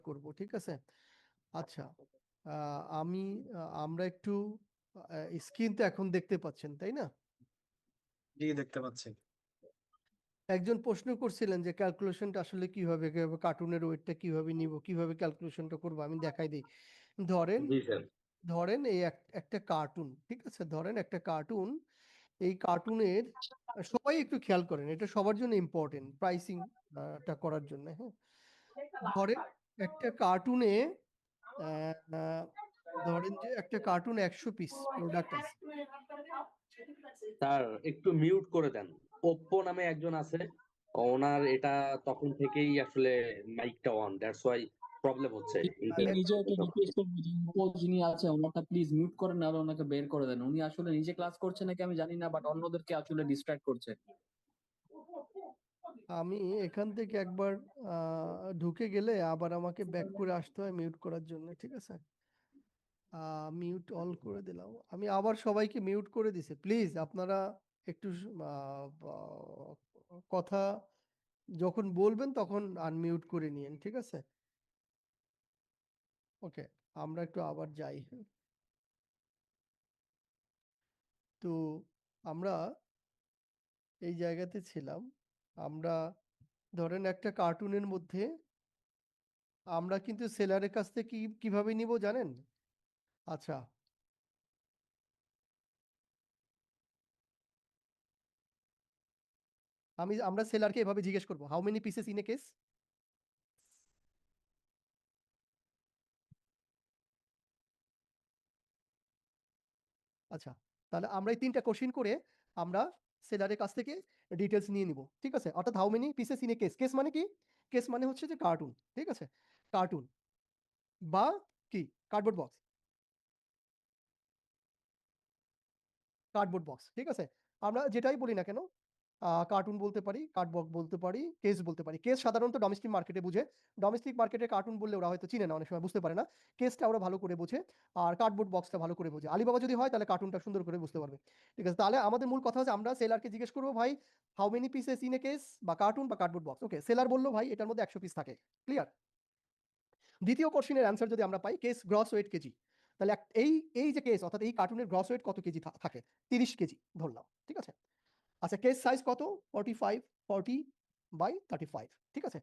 করব, ঠিক আছে? আচ্ছা, আমরা একটু স্ক্রিন তো এখন দেখতে পাচ্ছেন, তাই না? জি, দেখতে পাচ্ছি। একজন প্রশ্ন করছিলেন যে ক্যালকুলেশনটা আসলে কিভাবে কার্টুনের ওয়েটটা কিভাবে নিব, কিভাবে ক্যালকুলেশনটা করব, আমি দেখাই দিই। ধরেন জি স্যার। ধরেন এই একটা কার্টুন, ঠিক আছে? ধরেন একটা কার্টুন, এই কার্টুনের সবাই একটু খেয়াল করেন, এটা সবার জন্য ইম্পর্টেন্ট প্রাইসিং টা করার জন্য। হ্যাঁ, ধরেন একটা কার্টুনে ধরেন যে একটা কার্টুন 100 পিস প্রোডাক্ট আছে। স্যার একটু মিউট করে দেন। ওপ্পো নামে একজন আছে, ওনার এটা তখন থেকেই আসলে মাইকটা অন, দ্যাটস ওয়াই প্রবলেম হচ্ছে আমি ইন্টারনেট। নিজে একটা রিকোয়েস্ট করবো যে যিনি আছে ওনারটা প্লিজ মিউট করেন, নাহলে ওনাকে বের করে দেন। উনি আসলে নিজে ক্লাস করছে নাকি আমি জানি না, বাট অন্যদেরকে আসলে ডিস্ট্রাক্ট করছে। আমি এখান থেকে একবার ঢুকে গেলে আবার আমাকে ব্যাক করে আসতে হয় মিউট করার জন্য, ঠিক আছে? মিউট অল করে দিলাম, আমি আবার সবাইকে মিউট করে দিছি। প্লিজ আপনারা একটু কথা যখন বলবেন তখন আনমিউট করে নিন, ঠিক আছে? ওকে, আমরা একটু আবার যাই। তো আমরা এই জায়গাতে ছিলাম। আমরা ধরেন একটা কার্টুনের মধ্যে আমরা কিন্তু সেলারের কাছ থেকে কিভাবে নিব জানেন? আচ্ছা, আমরা সেলারকে এভাবে জিজ্ঞেস করব, how many pieces in a case? আচ্ছা, তাহলে আমরা এই 3টা কোশ্চেন করে আমরা সেলারের কাছ থেকে ডিটেলস নিয়ে নিব, ঠিক আছে? অর্থাৎ how many pieces in a case, case মানে কি? কেস মানে হচ্ছে যে কার্টুন, ঠিক আছে? কার্টুন বা কি কার্ডবোর্ড বক্স, কার্ডবোর্ড বক্স, ঠিক আছে? আমরা যেটাই বলি না কেন, কার্টুন বলতে পারি, কার্ডবক্স বলতে পারি, কেস বলতে পারি। কেস সাধারণত ডোমেস্টিক মার্কেটে বুঝে, ডোমেস্টিক মার্কেটে কার্টুন বললে ওরা হয়তো চিনে না, অনেক সময় বুঝতে পারে না। কেসটা ওরা ভালো করে বোঝে, আর কার্ডবোর্ড বক্সটা ভালো করে বোঝে। আলিবাবা যদি হয় তাহলে কার্টুনটা সুন্দর করে বুঝতে পারবে, ঠিক আছে? তাহলে আমাদের মূল কথা হচ্ছে আমরা সেলারকে জিজ্ঞেস করবো, ভাই how many pieces in a case বা কার্টুন বা কার্ডবোর্ড বক্স। ওকে, সেলার বললো ভাই এটার মধ্যে 100 পিস থাকে, ক্লিয়ার? দ্বিতীয় কোশ্চেনের অ্যান্সার যদি আমরা পাই কেস গ্রস ওয়েট কেজি, তাহলে এই এই যে কেস অর্থাৎ এই কার্টুনের গ্রস ওয়েট কত কেজি থাকে? 30 কেজি ধরলাম, ঠিক আছে? আচ্ছা, কেস সাইজ কত? 45 40/35, ঠিক আছে?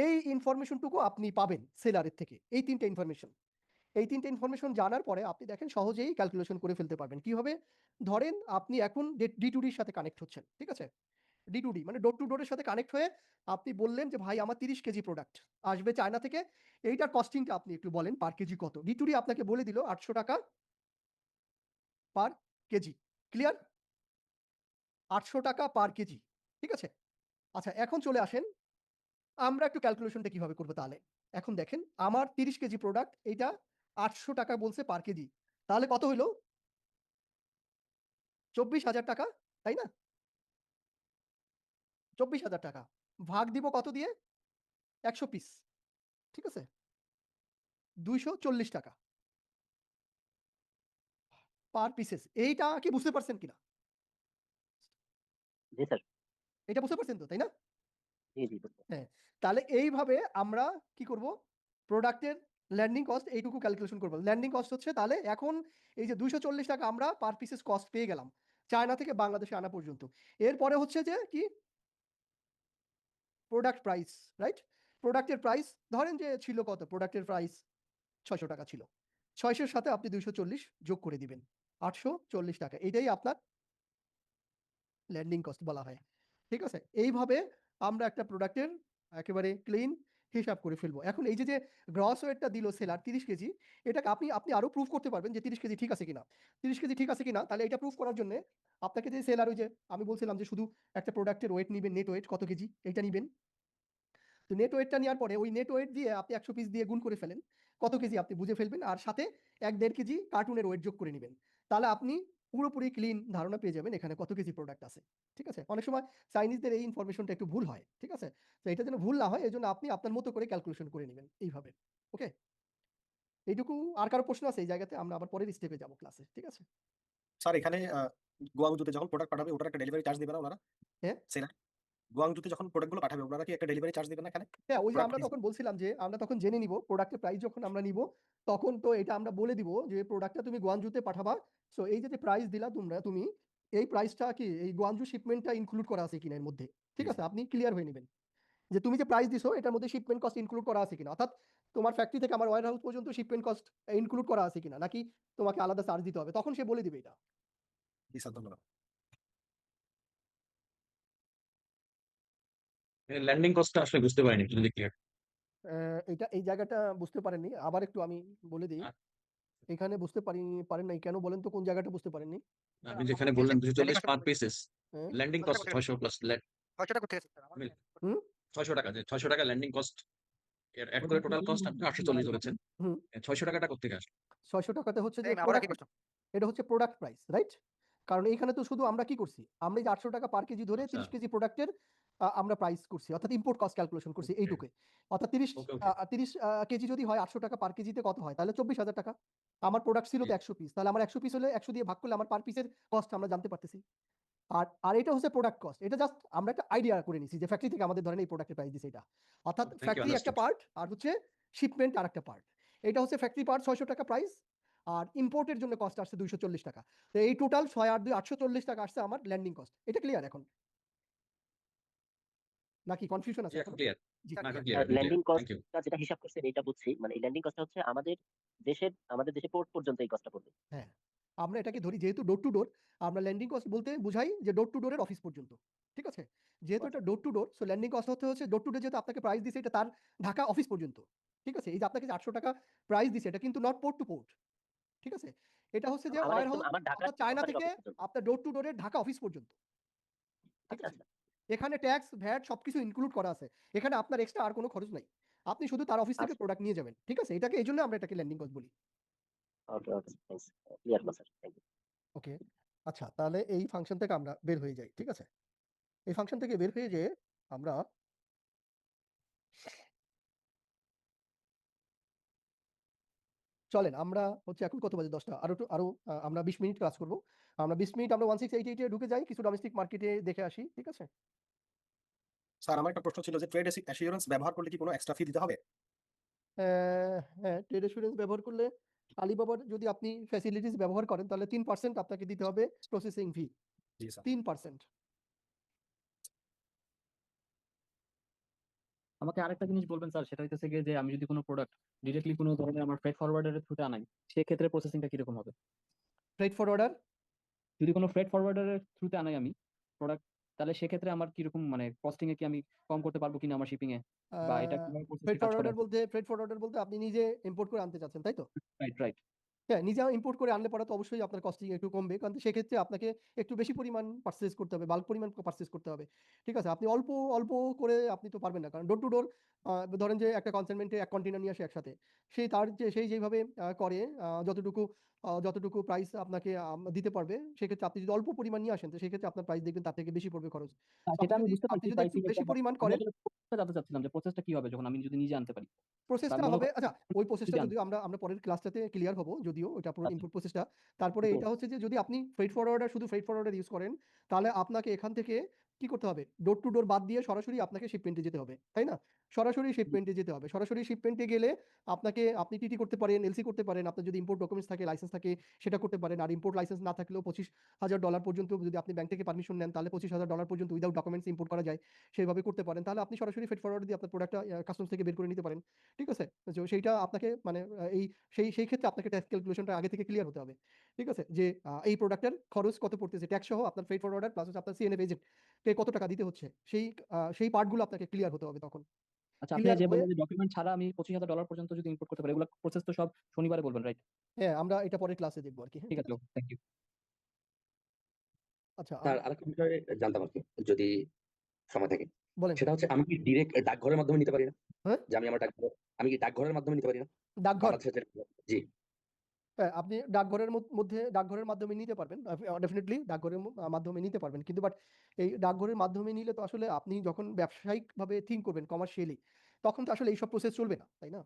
এই ইনফরমেশনটুকু আপনি পাবেন সেলারের থেকে, এই 3টে ইনফরমেশন। এই 3টে ইনফরমেশন জানার পরে আপনি দেখেন সহজেই ক্যালকুলেশন করে ফেলতে পারবেন। কি হবে? ধরেন আপনি এখন D2Dর সাথে কানেক্ট হচ্ছেন, ঠিক আছে? D2D মানে ডোর টু ডোরের সাথে কানেক্ট হয়ে আপনি বললেন যে ভাই আমার 30 কেজি প্রোডাক্ট আসবে চায়না থেকে, এইটার কস্টিংটা আপনি একটু বলেন পার কেজি কত। D2D আপনাকে বলে দিল 800 টাকা পার কেজি, ক্লিয়ার? 800 টাকা পার কেজি, ঠিক আছে? আচ্ছা, এখন চলে আসেন আমরা একটু ক্যালকুলেশনটা কিভাবে করবো তাহলে। এখন দেখেন আমার 30 কেজি প্রোডাক্ট, এইটা 800 টাকা বলছে পার কেজি, তাহলে কত হইলো? 24,000 টাকা, তাই না? 24,000 টাকা ভাগ দিব কত দিয়ে? 100 পিস, ঠিক আছে? 240 টাকা পার পিসেস। এইটা কি বুঝতে পারছেন কিনা? জি স্যার। এটা বুঝতে পারছেন তো, তাই না? জি জি স্যার। হ্যাঁ, তাহলে এইভাবে আমরা কি করব, প্রোডাক্টের ল্যান্ডিং কস্ট এইটুকু ক্যালকুলেশন করব। ল্যান্ডিং কস্ট হচ্ছে তাহলে এখন এই যে 240 টাকা আমরা পার পিসেস কস্ট পেয়ে গেলাম চায়না থেকে বাংলাদেশে আনা পর্যন্ত। এরপরে হচ্ছে যে কি প্রোডাক্ট প্রাইস, রাইট? প্রোডাক্টের প্রাইস ধরেন যে ছিল কত, প্রোডাক্টের প্রাইস 600 টাকা ছিল, 600-র সাথে আপনি 240 যোগ করে দিবেন, 840 টাকা। এটাই আপনার ল্যান্ডিং কস্ট বলা হয়, ঠিক আছে? এইভাবে আমরা একটা প্রোডাক্টের একেবারে ক্লিন হিসাব করে ফেলবো। এখন এই যে গ্রস ওয়েটটা দিল সেলার 30 কেজি, এটাকে আপনি আপনি আরো প্রুফ করতে পারবেন যে 30 কেজি ঠিক আছে কিনা। 30 কেজি ঠিক আছে কিনা, তাহলে এটা প্রুফ করার জন্য আপনাকে যে সেলার, ওই যে আমি বলছিলাম যে শুধু একটা প্রোডাক্টের ওয়েট নিবেন, নেট ওয়েট কত কেজি এটা নিবেন। তো নেট ওয়েটটা নেওয়ার পরে ওই নেট ওয়েট দিয়ে আপনি 100 পিস দিয়ে গুণ করে ফেলেন, কত কেজি আপনি বুঝে ফেলবেন, আর সাথে 1-1.5 কেজি কার্টুনের ওয়েট যোগ করে নেবেন। তাহলে আপনি পুরোপুরি ক্লিন ধারণা পেয়ে যাবেন এখানে কত কেজি প্রোডাক্ট আছে, ঠিক আছে? অনেক সময় চাইনিজদের এই ইনফরমেশনটা একটু ভুল হয়, ঠিক আছে? তো এটা যেন ভুল না হয় এই জন্য আপনি আপনার মতো করে ক্যালকুলেশন করে নেবেন এইভাবে। ওকে, এইটুকু। আর কারো প্রশ্ন আছে এই জায়গাতে? আমরা আবার পরের স্টেপে যাবো ক্লাসে, ঠিক আছে? স্যার, এখানে গুয়াংজুতে যখন প্রোডাক্ট পাঠাবে ওটার একটা ডেলিভারি চার্জ দিবে না ওনারা? হ্যাঁ, সেলার গুয়াংজুতে যখন প্রোডাক্টগুলো পাঠাবে ওনারা কি একটা ডেলিভারি চার্জ দিবেন না এখানে? হ্যাঁ, ওই যে Product আমরা fees? তখন বলছিলাম যে আমরা তখন জেনে নিব প্রোডাক্টের প্রাইস যখন আমরা নিব তখন তো এটা আমরা বলে দিব যে প্রোডাক্টটা তুমি গুয়াঞ্জুতে পাঠাবা। সো এই যে প্রাইস দিলা তুমি এই প্রাইসটা কি এই গুয়াঞ্জু শিপমেন্টটা ইনক্লুড করা আছে কিনা এর মধ্যে, ঠিক জি, আছে? আপনি ক্লিয়ার হয়ে নেবেন যে তুমি যে প্রাইস দিছো এটার মধ্যে শিপমেন্ট কস্ট ইনক্লুড করা আছে কিনা, অর্থাৎ তোমার ফ্যাক্টরি থেকে আমার ওয়্যার হাউস পর্যন্ত শিপমেন্ট কস্ট ইনক্লুড করা আছে কিনা, নাকি তোমাকে আলাদা চার্জ দিতে হবে, তখন সে বলে দিবে এটা। জি স্যার, ধন্যবাদ। ল্যান্ডিং কস্টটা আসলে বুঝতে পারিনি, একটু যদি ক্লিয়ার। এটা এই জায়গাটা বুঝতে পারেননি, আবার একটু আমি বলে দিই। এখানে বুঝতে পারেন নাই কেন বলেন তো, কোন জায়গাটা বুঝতে পারেননি? আপনি যেখানে বললেন 240 পার পিসেস হ্যাঁ, ল্যান্ডিং কস্ট 600 প্লাস 600 টাকা থেকে হুম 600 টাকা, যে 600 টাকা ল্যান্ডিং কস্ট এর অ্যাড করে টোটাল কস্ট আপনি 840 ধরেছেন। হুম 600 টাকাটা কোত্থেকে আসলো? 600 টাকাতে হচ্ছে যে এই আবার প্রোডাক্ট, একই প্রশ্ন। এটা হচ্ছে প্রোডাক্ট প্রাইস, রাইট? কারণ এইখানে তো শুধু আমরা কি করছি, আমরা এই যে 800 টাকা পার কেজি ধরে আচ্ছা। 30 কেজি প্রোডাক্টের আমরা প্রাইস করছি, অর্থাৎ ইম্পোর্ট কস্ট ক্যালকুলেশন করছি Okay. এইটুকুই। অর্থাৎ 30 Okay, okay. 30 কেজি যদি হয় 800 টাকা পার কেজিতে কত হয়, তাহলে 24,000 টাকা। আমার প্রোডাক্ট ছিল তো 100 পিস, তাহলে আমার 100 পিস হলে 100 দিয়ে ভাগ করলে আমার পার পিসের কস্ট আমরা জানতে পারতেছি। আর আর এটা হচ্ছে প্রোডাক্ট কস্ট, এটা জাস্ট আমরা একটা আইডিয়া করে নিছি যে ফ্যাক্টরি থেকে আমাদের ধরেন এই প্রোডাক্টের প্রাইস দিছে এটা, অর্থাৎ Thank you, ফ্যাক্টরি একটা understood. পার্ট আর হচ্ছে শিপমেন্ট আর একটা পার্ট। এটা হচ্ছে ফ্যাক্টরি পার্ট 600 টাকা প্রাইস, আর ইম্পোর্টের জন্য কস্ট আসছে 240 টাকা। তো এই টোটাল 6 আর 2 840 টাকা আসছে আমার ল্যান্ডিং কস্ট। এটা ক্লিয়ার এখন, নাকি কনফিউশন আছে জি, এখন? এখন ক্লিয়ার। জি, না, এখন ক্লিয়ার, ল্যান্ডিং থ্যাংক ইউ। কস্টটা যেটা হিসাব করছেন এটা বুঝছি, মানে এই ল্যান্ডিং কস্টটা হচ্ছে আমাদের দেশে পোর্ট পর্যন্ত এই কস্টটা পড়বে। হ্যাঁ, আমরা এটাকে ধরি যেহেতু ডোর টু ডোর, আমরা ল্যান্ডিং কস্ট বলতে বুঝাই যে ডোর টু ডোরের অফিস পর্যন্ত, ঠিক আছে? যেহেতু এটা door to door, so landing cost হচ্ছে ডোর টু ডোর, যেহেতু আপনাকে প্রাইস দিছে এটা তার ঢাকা অফিস পর্যন্ত, ঠিক আছে? এই যে আপনাকে যে 800 টাকা প্রাইস দিছে এটা কিন্তু নট পোর্ট টু পোর্ট, ঠিক আছে? এটা হচ্ছে যে আমার ওয়্যার একদম হাউস আমার ঢাকার আপনার চায়না কোম্পানির থেকে অফিস পর্যন্ত। আপনার ডোর টু ডোরের ঢাকা অফিস পর্যন্ত, ঠিক আচ্ছা আছে? আচ্ছা এখানে ট্যাক্স ভ্যাট সবকিছু ইনক্লুড করা আছে, এখানে আপনার এক্সট্রা আর কোনো খরচ নাই, আপনি শুধু তার অফিস থেকে আচ্ছা প্রোডাক্ট নিয়ে যাবেন, ঠিক আছে? এটাকে এই জন্য আমরা এটাকে ল্যান্ডিং কস্ট বলি। ওকে ওকে থ্যাঙ্কস, ক্লিয়ার হলো স্যার, থ্যাংক ইউ। ওকে, আচ্ছা, তাহলে এই ফাংশন থেকে আমরা বের হয়ে যাই, ঠিক আছে? এই ফাংশন থেকে বের হয়ে যেয়ে আমরা চলেন আমরা হচ্ছে এখন কত বাজে, 10টা, আরো আমরা 20 মিনিট ক্লাস করব। আমরা 20 মিনিট আমরা 1688 এ ঢুকে যাই, কিছু ডোমেস্টিক মার্কেটে দেখে আসি, ঠিক আছে? স্যার আমার একটা প্রশ্ন ছিল যে ট্রেড অ্যাসিওরেন্স ব্যবহার করলে কি কোনো এক্সট্রা ফি দিতে হবে? হ্যাঁ, ট্রেড অ্যাসুরেন্স ব্যবহার করলে আলিবাবার যদি আপনি ফ্যাসিলিটিস ব্যবহার করেন তাহলে 3% আপনাকে দিতে হবে প্রসেসিং ফি, জি স্যার। 3%। আমাকে আরেকটা জিনিস বলবেন স্যার, সেটা হইতেছে গিয়ে যে আমি যদি কোনো প্রোডাক্ট ডিরেক্টলি কোনো ধরনের আমার ফ্রেট ফরওয়ার্ডারের থ্রুতে আনাই, সেক্ষেত্রে প্রসেসিংটা কিরকম হবে? ফ্রেট ফরওয়ার্ডার যদি কোনো ফ্রেট ফরওয়ার্ডারের থ্রুতে আনাই আমি প্রোডাক্ট, তাহলে সেক্ষেত্রে আমার কিরকম মানে কস্টিং এ কি আমি কম করতে পারবো কিনা আমার শিপিং এ, বা এটা কিভাবে ফ্রেট প্রসেসে কাজ করে? ফরওয়ার্ডার বলতে আপনি নিজে ইম্পোর্ট করে আনতে চাচ্ছেন, তাই তো? Right right. হ্যাঁ, নিজে ইম্পোর্ট করে আনলে পরে তো অবশ্যই আপনার কস্টিং একটু কমবে, কারণ সেক্ষেত্রে আপনাকে একটু বেশি পরিমাণ পারচেজ করতে হবে, বাল্ক পরিমাণ পারচেজ করতে হবে, ঠিক আছে? আপনি অল্প অল্প করে আপনি তো পারবেন না, কারণ ডোর টু ডোর ধরেন যে একটা কনসাইনমেন্টে 1 কন্টেনার নিয়ে আসে একসাথে, সেই যেভাবে করে যতটুকু প্রাইস আপনাকে দিতে পারবে, সেক্ষেত্রে আপনি যদি অল্প পরিমাণ নিয়ে আসেন তো সেক্ষেত্রে আপনার প্রাইস দেখবেন তার থেকে বেশি পড়বে খরচ। হ্যাঁ, তো সেটা আমি বুঝতে আপনি পারছি যদি একটু প্রাইসিং এর বেশি ব্যাপার। পরিমাণ আমি করেন, আসলে process টা জানতে চাচ্ছিলাম যে প্রসেসটা কি হবে যখন আমি যদি নিজে আনতে পারি। প্রসেসটা তার হবে, মূলত আচ্ছা ওই প্রসেসটা জান। যদিও আমরা পরের ক্লাসটাতে ক্লিয়ার হবো, যদিও ওইটা পুরো আচ্ছা, ইনপুট প্রসেসটা। তারপরে ওকে। এটা হচ্ছে যে যদি আপনি শুধু ফ্রেট ফরওয়ার্ডার ইউজ করেন, তাহলে আপনাকে এখান থেকে কি করতে হবে, ডোর টু ডোর বাদ দিয়ে সরাসরি আপনাকে শিপমেন্টে যেতে হবে, তাই না? সরাসরি শিপমেন্টে যেতে হবে, সরাসরি শিপমেন্টে গেলে আপনি টিটি করতে পারেন, এলসি করতে পারেন, আপনার যদি ইম্পোর্ট ডকুমেন্টস থাকে, লাইসেন্স থাকে, সেটা করতে পারেন। আর ইম্পোর্ট লাইসেন্স না থাকলেও $25,000 পর্যন্ত যদি আপনি ব্যাংক থেকে পারমিশন নেন, তাহলে $25,000 পর্যন্ত উইদাউট ডকুমেন্টস ইম্পোর্ট করা যায়, সেইভাবে করতে পারেন। তাহলে আপনি সরাসরি ফ্রেট ফরওয়ার্ড দিয়ে আপনার প্রোডাক্টটা কাস্টমস থেকে বের করে নিতে পারেন, ঠিক আছে? তো সেইটা আপনাকে মানে সেই ক্ষেত্রে আপনাকে ট্যাক্স ক্যালকুলেশনটা আগে থেকে ক্লিয়ার হতে হবে, ঠিক আছে? যে এই প্রোডাক্টের খরচ কত পড়তেছে, ট্যাক্স সহ আপনার ফ্রেট ফরওয়ার্ডার প্লাস হচ্ছে আপনার সিএনএফ এজেন্ট কে কত টাকা দিতে হচ্ছে, সেই পার্টগুলো আপনাকে ক্লিয়ার হতে হবে তখন। আচ্ছা, আপনি ক্লিয়ার যে হয়ে বললেন যে ডকুমেন্ট ছাড়া আমি $25,000 পর্যন্ত যদি ইম্পোর্ট করতে পারি, এগুলো প্রসেস তো সব শনিবারে বলবেন, রাইট? হ্যাঁ, আমরা এটা পরের ক্লাসে দেখবো আর কি। হ্যাঁ, ঠিক ঠিক আছে, আছে। Thank you. আচ্ছা, স্যার আরেকটা বিষয়ে জানতাম আর কি, যদি সময় থাকে। বলেন। সেটা হচ্ছে আমি কি ডিরেক্ট ডাকঘরের মাধ্যমে নিতে পারি না? হ্যাঁ, যে আমি কি ডাকঘরের মাধ্যমে নিতে পারি না ডাকঘর, বাংলাদেশের জি। হ্যাঁ, আপনি ডাকঘরের মাধ্যমে নিতে পারবেন, ডেফিনেটলি ডাকঘরের মাধ্যমে নিতে পারবেন, কিন্তু বাট এই ডাকঘরের মাধ্যমে নিলে তো আসলে আপনি যখন ব্যবসায়িকভাবে থিঙ্ক করবেন কমার্শিয়ালি, তখন তো আসলে এইসব প্রসেস চলবে না, তাই না?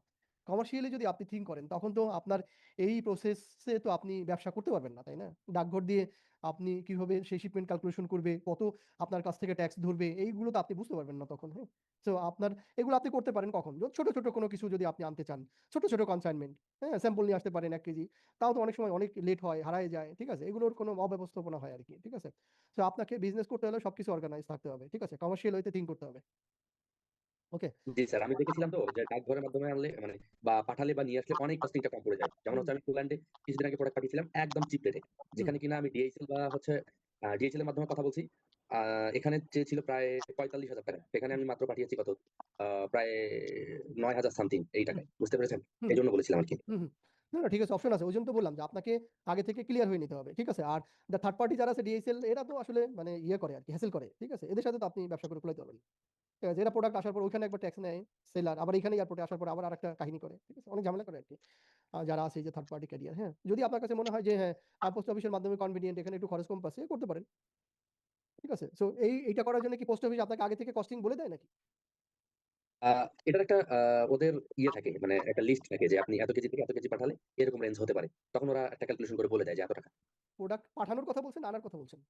কমার্শিয়ালি যদি আপনি থিঙ্ক করেন তখন তো আপনার এই প্রসেসে তো আপনি ব্যবসা করতে পারবেন না, তাই না? ডাকঘর দিয়ে আপনি কিভাবে সেই শিপমেন্ট ক্যালকুলেশন করবে, কত আপনার কাছ থেকে ট্যাক্স ধরবে, এইগুলো তো আপনি বুঝতে পারবেন না তখন। হ্যাঁ, তো আপনার এগুলো আপনি করতে পারেন কখন, ছোট ছোট কোনো কিছু যদি আপনি আনতে চান, ছোট ছোট কনসাইনমেন্ট, হ্যাঁ, স্যাম্পল নিয়ে আসতে পারেন 1 কেজি, তাও তো অনেক সময় অনেক লেট হয়, হারায় যায়, ঠিক আছে, এগুলোর কোনো অব্যবস্থাপনা হয় আর কি, ঠিক আছে। তো আপনাকে বিজনেস করতে হলে সবকিছু অর্গানাইজ থাকতে হবে, ঠিক আছে, কমার্শিয়াল ওয়েতে থিঙ্ক করতে হবে। ওকে, জি স্যার, আমি দেখেছিলাম তো যে ডাকঘরের মাধ্যমে আনলে মানে বা পাঠালে বা নিয়ে আসলে অনেক কস্টিংটা কম পড়ে যায়। যেমন হচ্ছে আমি পোল্যান্ডে কিছুদিন আগে প্রোডাক্ট পাঠিয়েছিলাম একদম চিপ রেটে, যেখানে কিনা আমি ডিএইচএল বা হচ্ছে ডিএইচএল এর মাধ্যমে কথা বলছি। এখানে চেয়েছিল প্রায় 45,000 টাকা, সেখানে আমি মাত্র পাঠিয়েছি কত প্রায় 9,000 সামথিং এই টাকায়, বুঝতে পেরেছেন? হুম। এই জন্য বলেছিলাম আর কি। হুম, হুম। না, না, ঠিক আছে, অপশন আছে। ওই জন্য তো বললাম যে আপনাকে আগে থেকে ক্লিয়ার হয়ে নিতে হবে। ঠিক আছে? আর থার্ড পার্টি যারা আছে ডিএসএল, এরা তো আসলে মানে ইয়ে করে আরকি, হ্যাসেল করে। ঠিক আছে? এদের সাথে তো আপনি ব্যবসা করে কুলাইতে পারবেন না। ঠিক আছে? এরা প্রোডাক্ট আসার পর ওইখানে একবার ট্যাক্স নেয় সেলার, আবার এখানে এয়ারপোর্টে আসার পর আবার আরেকটা কাহিনী করে। ঠিক আছে? অনেক ঝামেলা করে আরকি। যারা আছে এই যে থার্ড পার্টি ক্যারিয়ার, হ্যাঁ? যদি আপনার কাছে মনে হয় যে হ্যাঁ, পোস্ট অফিসের মাধ্যমে কনভিনিয়েন্ট, এখানে একটু খরচ কম পাচ্ছে, করতে পারেন। ঠিক আছে? সো এইটা করার জন্য কি পোস্ট অফিস আপনাকে আগে থেকে কস্টিং বলে দেয় নাকি? এটার একটা ওদের ইয়ে থাকে, মানে একটা লিস্ট থাকে যে আপনি এত কেজি থেকে এত কেজি পাঠালে এরকম রেঞ্জ হতে পারে, তখন ওরা একটা ক্যালকুলেশন করে বলে দেয় যে এত টাকা। প্রোডাক্ট পাঠানোর কথা বলছেন, আনার কথা বলছেন?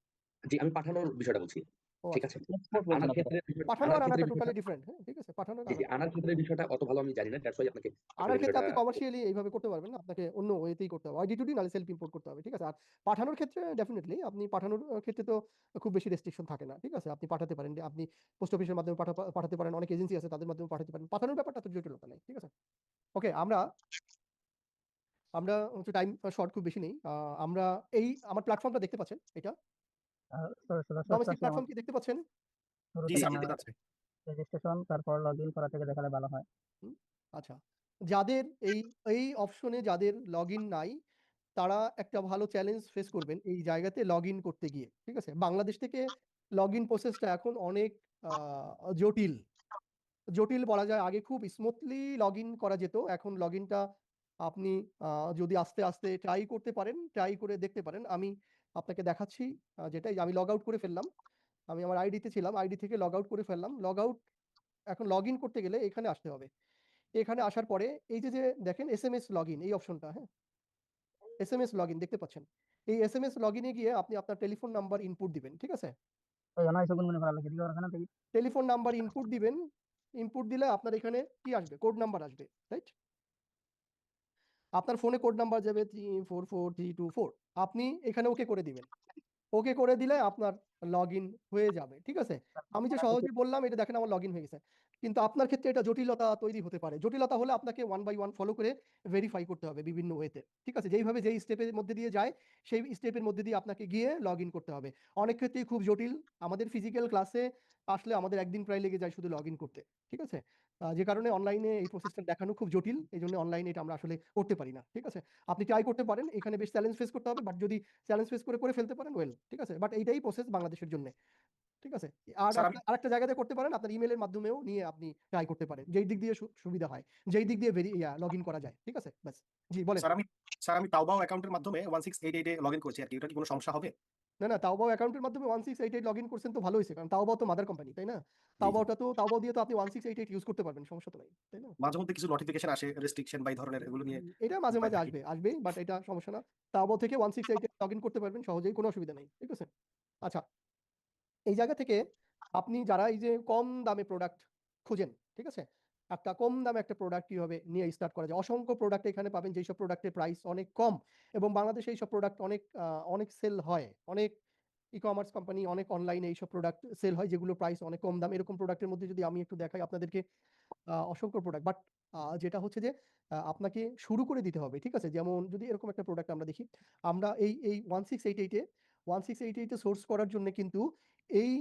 জি, আমি পাঠানোর বিষয়টা বলছি। ও ঠিক আচ্ছা। আছে? এক্সপোর্ট বলছেন আনার আপনারা। ক্ষেত্রে পাঠানো আনার আর ক্ষেত্রে আনাটা বিষয়টা, টোটালি ডিফারেন্ট। হ্যাঁ, ঠিক আছে? পাঠানো আর জি, জি, আনাটা। আনার ক্ষেত্রে বিষয়টা অত ভালো আমি জানি না, দ্যাটস ওয়াই আপনাকে আসলে আনার ক্ষেত্রে বিষয়টা। আপনি কমার্শিয়ালি এইভাবে করতে পারবেন না। আপনাকে অন্য ওয়েতেই করতে হবে। হয় D2D নাহলে সেলফ ইম্পোর্ট করতে হবে। ঠিক আছে? আর পাঠানোর ক্ষেত্রে ডেফিনিটলি আপনি পাঠানোর ক্ষেত্রে তো খুব বেশি রেস্ট্রিকশন থাকে না। ঠিক আছে? আপনি পাঠাতে পারেন। আপনি পোস্ট অফিসের মাধ্যমে পাঠাতে পারেন। অনেক এজেন্সি আছে তাদের মাধ্যমে পাঠাতে পারেন। পাঠানোর ব্যাপারটা তো জটিলতা নেই। ঠিক আছে? ওকে, আমরা আমরা হচ্ছে টাইম শর্ট, খুব বেশি নেই। আমরা এই আমার প্ল্যাটফর্মটা দেখতে পাচ্ছেন এটা? ডোমেস্টিক প্ল্যাটফর্ম কি দেখতে পাচ্ছেন? জি জি, স্যার, জি, দেখতে পাচ্ছি। রেজিস্ট্রেশন তারপর লগইন করা থেকে দেখালে ভালো হয়। হুম, আচ্ছা। যাদের এই এই অপশনে যাদের লগইন নাই, তারা একটা ভালো চ্যালেঞ্জ ফেস করবেন এই জায়গাতে লগইন করতে গিয়ে। ঠিক আছে? বাংলাদেশ থেকে লগইন প্রসেসটা এখন অনেক জটিল। জটিল বলা যায়, আগে খুব স্মুথলি লগইন করা যেত। এখন লগইনটা আপনি যদি আস্তে, আস্তে ট্রাই করতে পারেন, ট্রাই করে দেখতে পারেন। আমি আপনাকে দেখাচ্ছি, যেটা এই যে আমি লগ আউট করে ফেললাম। আমি আমার আইডিতে ছিলাম, আইডি থেকে লগ আউট করে ফেললাম। লগ আউট, এখন লগইন করতে গেলে এখানে আসতে হবে। এখানে আসার পরে এই যে দেখেন এসএমএস লগইন, এই অপশনটা, হ্যাঁ? এসএমএস লগইন দেখতে পাচ্ছেন? এই এসএমএস লগইনে গিয়ে আপনি আপনার টেলিফোন নাম্বার ইনপুট দিবেন। ঠিক আছে? এই অনাইসো গুনগুনি করা লাগে, দিকে ওখানে থেকে টেলিফোন নাম্বার ইনপুট দিবেন। ইনপুট দিলে আপনার এখানে কি আসবে? কোড নাম্বার আসবে, রাইট? আপনার ফোনে কোড নাম্বার যাবে 344324। আপনি এখানে ওকে করে দিবেন। ওকে করে দিলে আপনার লগইন হয়ে যাবে। ঠিক আছে? আমি যে সহজে বললাম, এটা দেখেন আমার লগইন হয়ে গেছে। কিন্তু আপনার ক্ষেত্রে এটা জটিলতা তৈরি হতে পারে। জটিলতা হলে আপনাকে ওয়ান বাই ওয়ান ফলো করে ভেরিফাই করতে হবে বিভিন্ন ওয়েতে। ঠিক আছে? যেইভাবে যেই স্টেপের মধ্যে দিয়ে যায়, সেই স্টেপের মধ্যে দিয়ে আপনাকে গিয়ে লগইন করতে হবে। অনেক ক্ষেত্রেই খুব জটিল। আমাদের ফিজিক্যাল ক্লাসে আসলে আমাদের একদিন প্রায় লেগে যায় শুধু লগইন করতে। ঠিক আছে? যে কারণে অনলাইনে এই প্রসেসটা দেখানো খুব জটিল। এজন্য অনলাইনে এটা আমরা আসলে করতে পারি না। ঠিক আছে? আপনি ট্রাই করতে পারেন। এখানে বেশ চ্যালেঞ্জ ফেস করতে হবে। বাট যদি চ্যালেঞ্জ ফেস করে ফেলতে পারেন, ওয়েল, ঠিক আছে? বাট এইটাই প্রসেস বাংলাদেশের জন্য। ঠিক আছে? আর স্যার আমি আরেকটা জায়গাতে করতে পারেন, আপনার ইমেইলের মাধ্যমেও নিয়ে আপনি ট্রাই করতে পারেন। যেই দিক দিয়ে সুবিধা হয়, যেই দিক দিয়ে লগইন করা যায়। ঠিক আছে? ব্যাস। জি, বলেন। স্যার আমি তাওবাও অ্যাকাউন্টের মাধ্যমে 1688 এ লগইন করেছি আর কি। এটা কি কোনো সমস্যা হবে? না, না, তাওবাও অ্যাকাউন্টের মাধ্যমে 1688 লগইন করছেন তো ভালো হইছে। কারণ তাওবাও তো মাদার কোম্পানি, তাই না? জি, জি। তাওবাও দিয়ে তো আপনি 1688 ইউজ করতে পারবেন। সমস্যা তো নাই, তাই না? মাঝে মধ্যে কিছু নোটিফিকেশন আসে রেস্ট্রিকশন বা এই ধরনের, এগুলো নিয়ে এটা মাঝে, ভয় মাঝে থাকি। আসবেই। বাট এটা সমস্যা না। তাওবাও থেকে 1688 লগইন করতে পারবেন সহজেই, কোনো অসুবিধা নেই। ঠিক আছে? আচ্ছা। এই জায়গা থেকে আপনি যারা এই যে কম দামে প্রোডাক্ট খুঁজেন, ঠিক আছে? একটা কম দামে একটা প্রোডাক্ট কিভাবে নিয়ে স্টার্ট করা যায়? অসংখ্য প্রোডাক্ট এখানে পাবেন যেসব প্রোডাক্টের প্রাইস অনেক কম, এবং বাংলাদেশে এইসব প্রোডাক্ট অনেক সেল হয়। অনেক ই-কমার্স কোম্পানি, অনেক অনলাইনে এইসব প্রোডাক্ট সেল হয় যেগুলো প্রাইস অনেক কম দাম। এরকম প্রোডাক্টের মধ্যে যদি আমি একটু দেখাই আপনাদেরকে, অসংখ্য প্রোডাক্ট। বাট যেটা হচ্ছে যে আপনাকে শুরু করে দিতে হবে। ঠিক আছে? যেমন যদি এরকম একটা প্রোডাক্ট আমরা দেখি, আমরা এই 1688 এ সোর্স করার জন্য কিন্তু এই